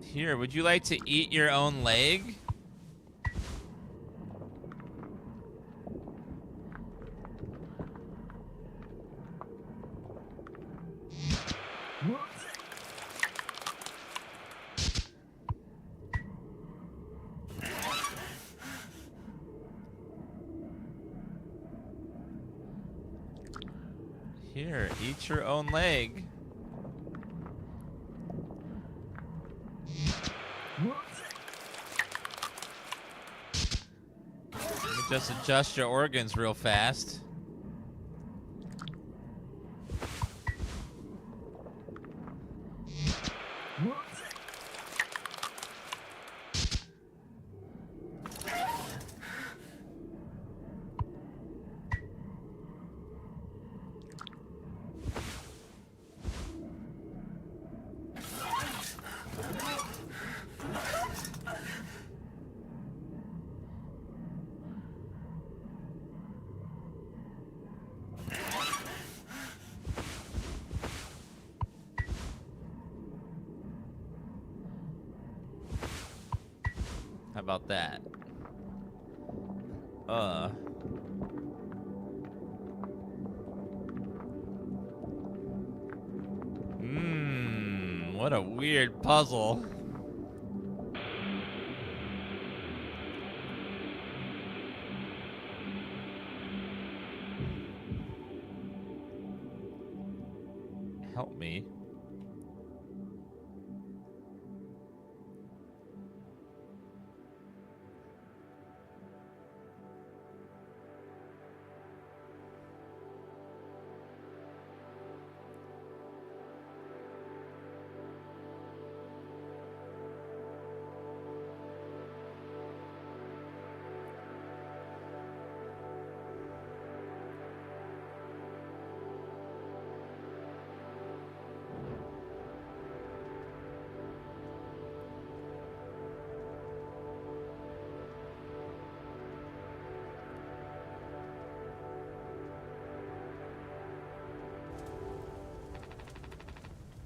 Here, would you like to eat your own leg? Here, eat your own leg. Just adjust your organs real fast. How about that? What a weird puzzle. Help me.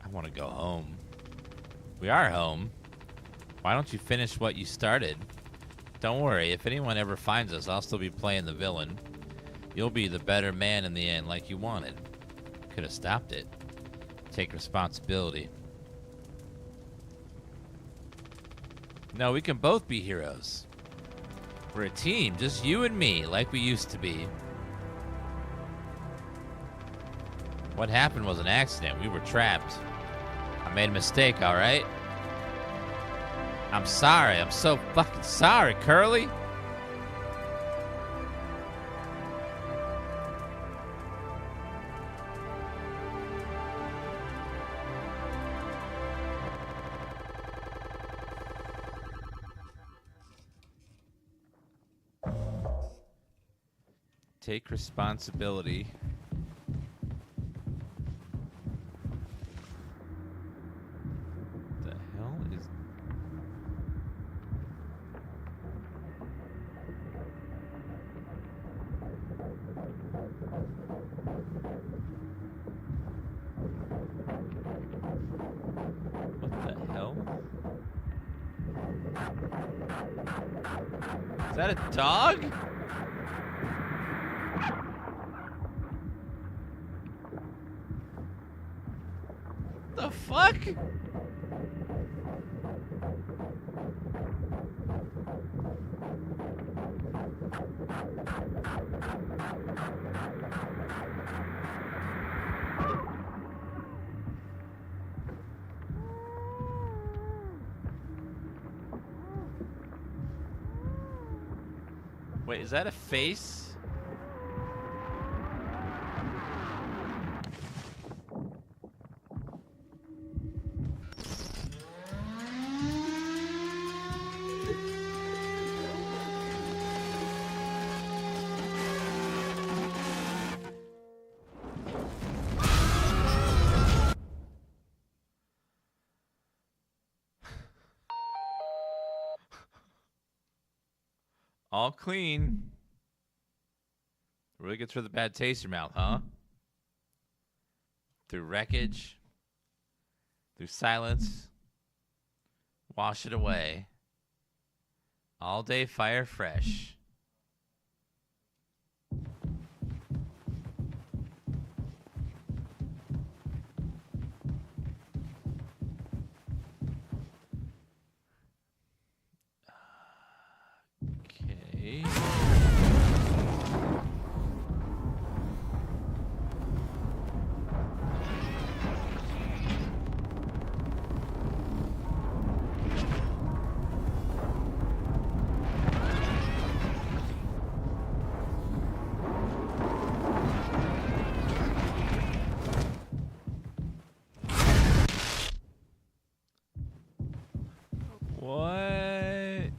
I want to go home. We are home. Why don't you finish what you started? Don't worry, if anyone ever finds us, I'll still be playing the villain. You'll be the better man in the end like you wanted. Could have stopped it. Take responsibility. No, we can both be heroes. We're a team, just you and me, like we used to be. What happened was an accident. We were trapped. I made a mistake, all right? I'm sorry. I'm so fucking sorry, Curly. Take responsibility. The hell is... What the hell? Is that a dog? The fuck? Wait, is that a face? All clean. Really gets rid of the bad taste in your mouth, huh? Through wreckage. Through silence. Wash it away. All day fire fresh. Okay. What?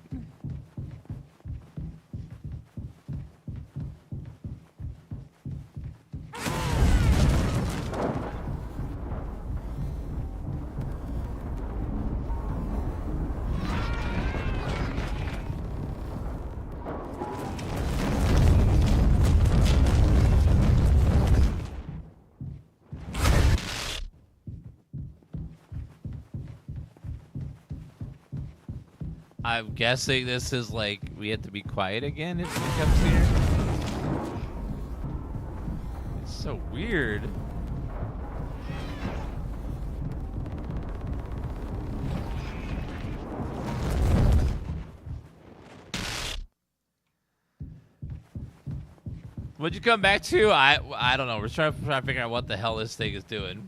I'm guessing this is like we have to be quiet again if he comes here. It's so weird. What'd you come back to? I don't know. We're trying to figure out what the hell this thing is doing.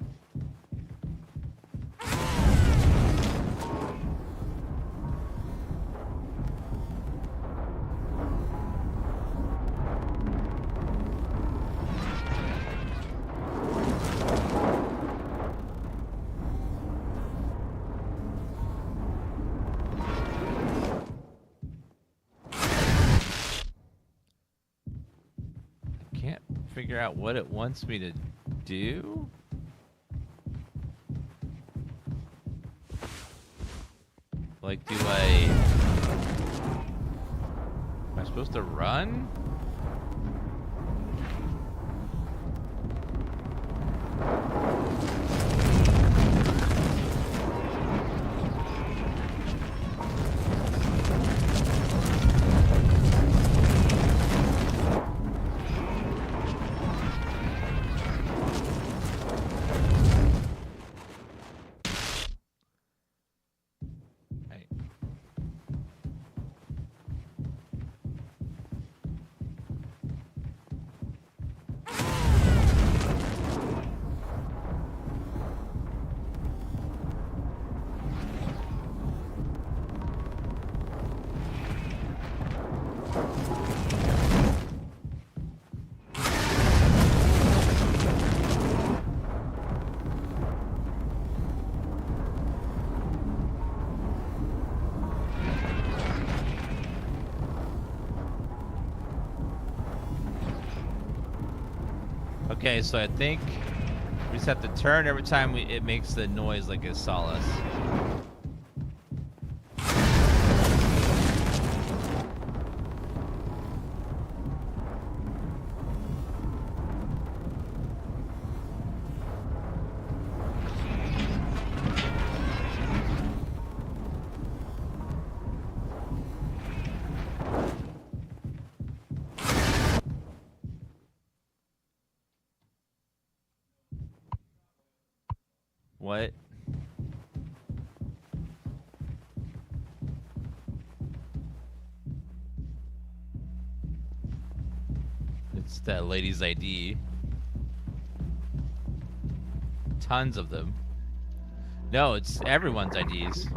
Figure out what it wants me to do. Like, am I supposed to run? Okay, so I think we just have to turn every time it makes the noise like it saw us. What? It's that lady's ID. Tons of them. No, it's everyone's IDs.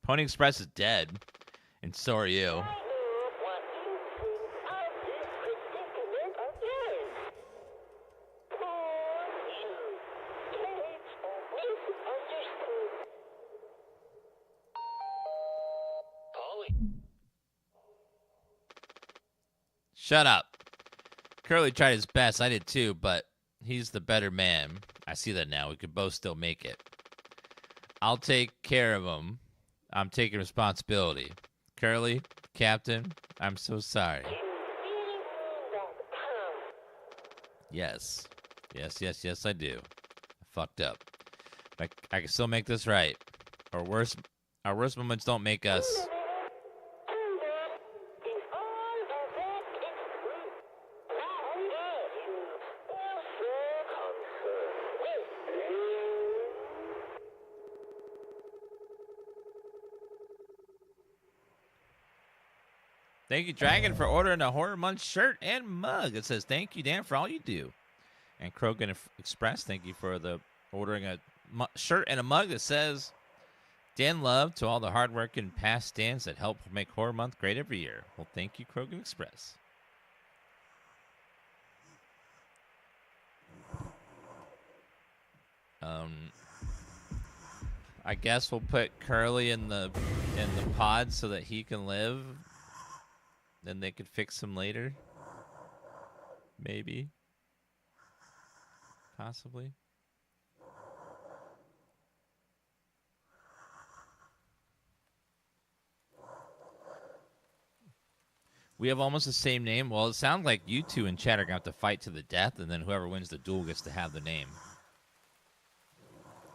Pony Express is dead, and so are you. Shut up. Curly tried his best. I did too, but he's the better man. I see that now. We could both still make it. I'll take care of him. I'm taking responsibility. Curly, Captain, I'm so sorry. Yes. Yes, I do. I fucked up. I can still make this right. Our worst moments don't make us. Thank you, Dragon, for ordering a Horror Month shirt and mug. It says, thank you, Dan, for all you do. And Krogan Express, thank you for the ordering a shirt and a mug that says, Dan love to all the hardworking past Dans that help make Horror Month great every year. Well, thank you, Krogan Express. I guess we'll put Curly in the pod so that he can live. Then they could fix him later. Maybe. Possibly. We have almost the same name. Well, it sounds like you two in chat are going to have to fight to the death, and then whoever wins the duel gets to have the name.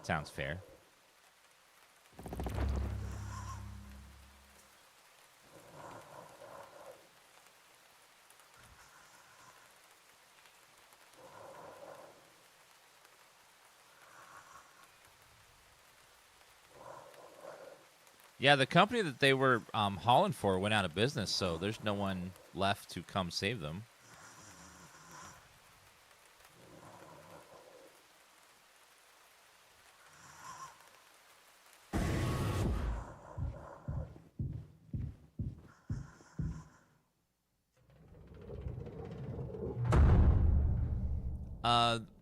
Sounds fair. Yeah, the company that they were hauling for went out of business, so there's no one left to come save them.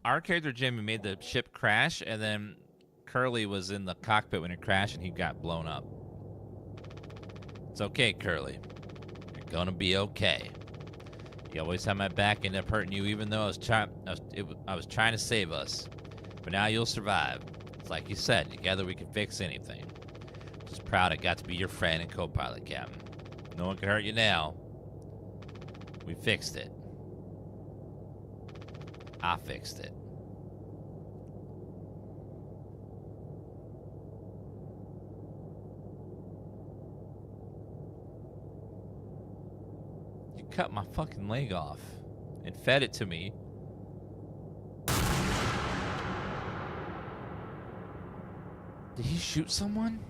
Our character Jimmy made the ship crash, and then Curly was in the cockpit when it crashed, and he got blown up. It's okay, Curly. You're gonna be okay. You always have my back, end up hurting you, even though I was trying to save us. But now you'll survive. It's like you said, together we can fix anything. Just proud I got to be your friend and co-pilot, Captain. No one can hurt you now. We fixed it. I fixed it. cut my fucking leg off and fed it to me. Did he shoot someone?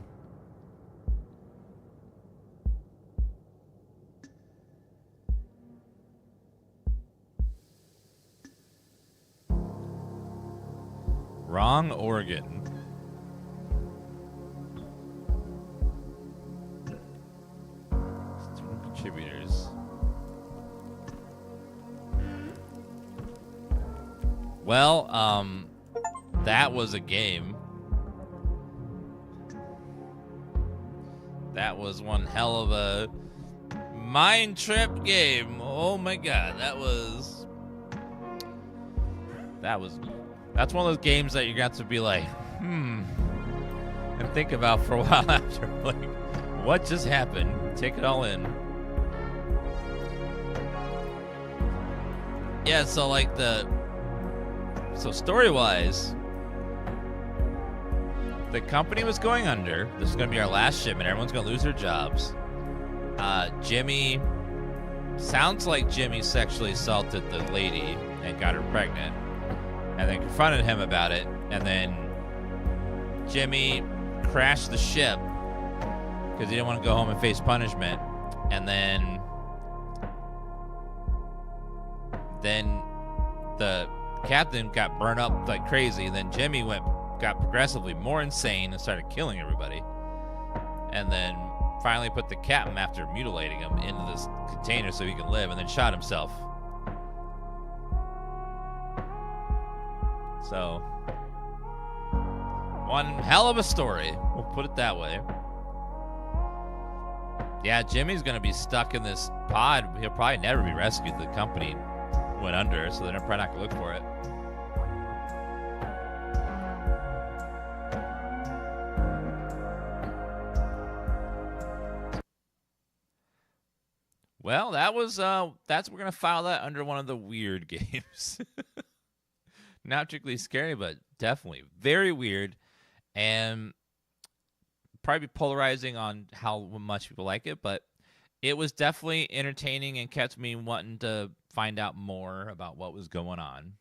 Wrong organ. Student contributors. Well, that was a game. That was one hell of a mind trip game. Oh my god, that's one of those games that you're going to have to be like, and think about for a while after. Like, what just happened? Take it all in. Yeah, so like so story-wise, the company was going under. This is going to be our last shipment. Everyone's going to lose their jobs. Jimmy, sounds like Jimmy sexually assaulted the lady and got her pregnant, and then confronted him about it. And then Jimmy crashed the ship because he didn't want to go home and face punishment. And then the captain got burned up like crazy. And then Jimmy got progressively more insane and started killing everybody. And then finally put the captain, after mutilating him, into this container so he can live, and then shot himself. So, one hell of a story. We'll put it that way. Yeah, Jimmy's going to be stuck in this pod. He'll probably never be rescued. The company went under, so they're probably not going to look for it. Well, we're going to file that under one of the weird games. Not particularly scary, but definitely very weird, and probably polarizing on how much people like it, but it was definitely entertaining and kept me wanting to find out more about what was going on,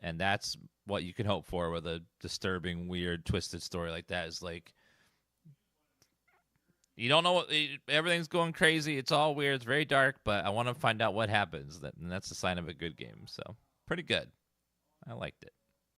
and that's what you can hope for with a disturbing, weird, twisted story like that. Is like, you don't know everything's going crazy. It's all weird. It's very dark, but I want to find out what happens. And that's a sign of a good game. So pretty good. I liked it.